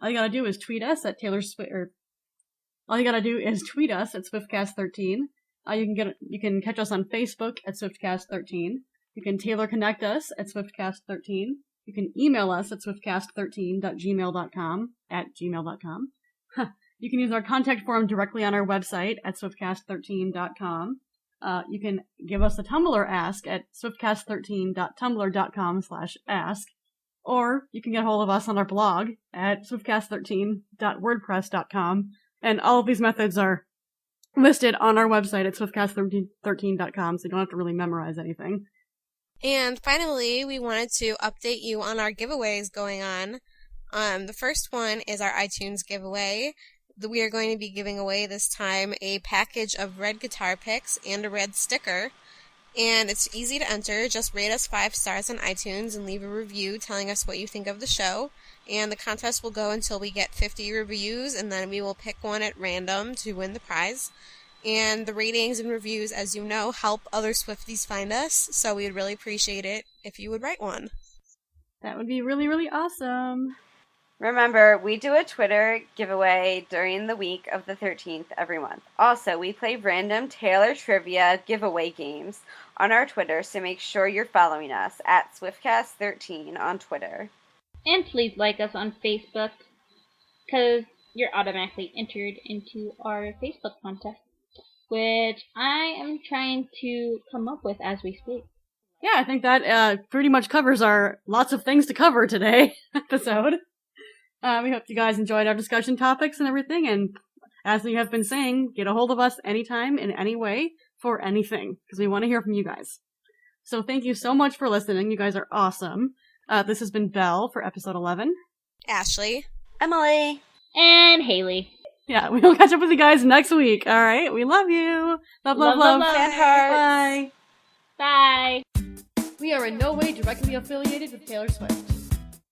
S1: you gotta do is tweet us at Swiftcast13. You can catch us on Facebook at Swiftcast13. You can Taylor Connect us at Swiftcast13. You can email us at swiftcast13.gmail.com at gmail.com. You can use our contact form directly on our website at swiftcast13.com. You can give us a Tumblr ask at swiftcast13.tumblr.com/ask. Or you can get a hold of us on our blog at swiftcast13.wordpress.com. And all of these methods are listed on our website at swiftcast13.com, so you don't have to really memorize anything.
S3: And finally, we wanted to update you on our giveaways going on. The first one is our iTunes giveaway. We are going to be giving away this time a package of red guitar picks and a red sticker. And it's easy to enter. Just rate us 5 stars on iTunes and leave a review telling us what you think of the show. And the contest will go until we get 50 reviews, and then we will pick one at random to win the prize. And the ratings and reviews, as you know, help other Swifties find us, so we would really appreciate it if you would write one.
S1: That would be really, really awesome.
S4: Remember, we do a Twitter giveaway during the week of the 13th every month. Also, we play random Taylor trivia giveaway games on our Twitter, so make sure you're following us at Swiftcast13 on Twitter.
S5: And please like us on Facebook, because you're automatically entered into our Facebook contest, which I am trying to come up with as we speak.
S1: Yeah, I think that pretty much covers our lots of things to cover today episode. We hope you guys enjoyed our discussion topics and everything, and as we have been saying, get a hold of us anytime, in any way, for anything, because we want to hear from you guys. So thank you so much for listening. You guys are awesome. This has been Belle for episode 11.
S3: Ashley.
S4: Emily.
S5: And Haley.
S1: Yeah, we'll catch up with you guys next week. All right, we love you. Love, love, love.
S4: Fan hearts.
S1: Bye.
S5: Bye.
S2: We are in no way directly affiliated with Taylor Swift.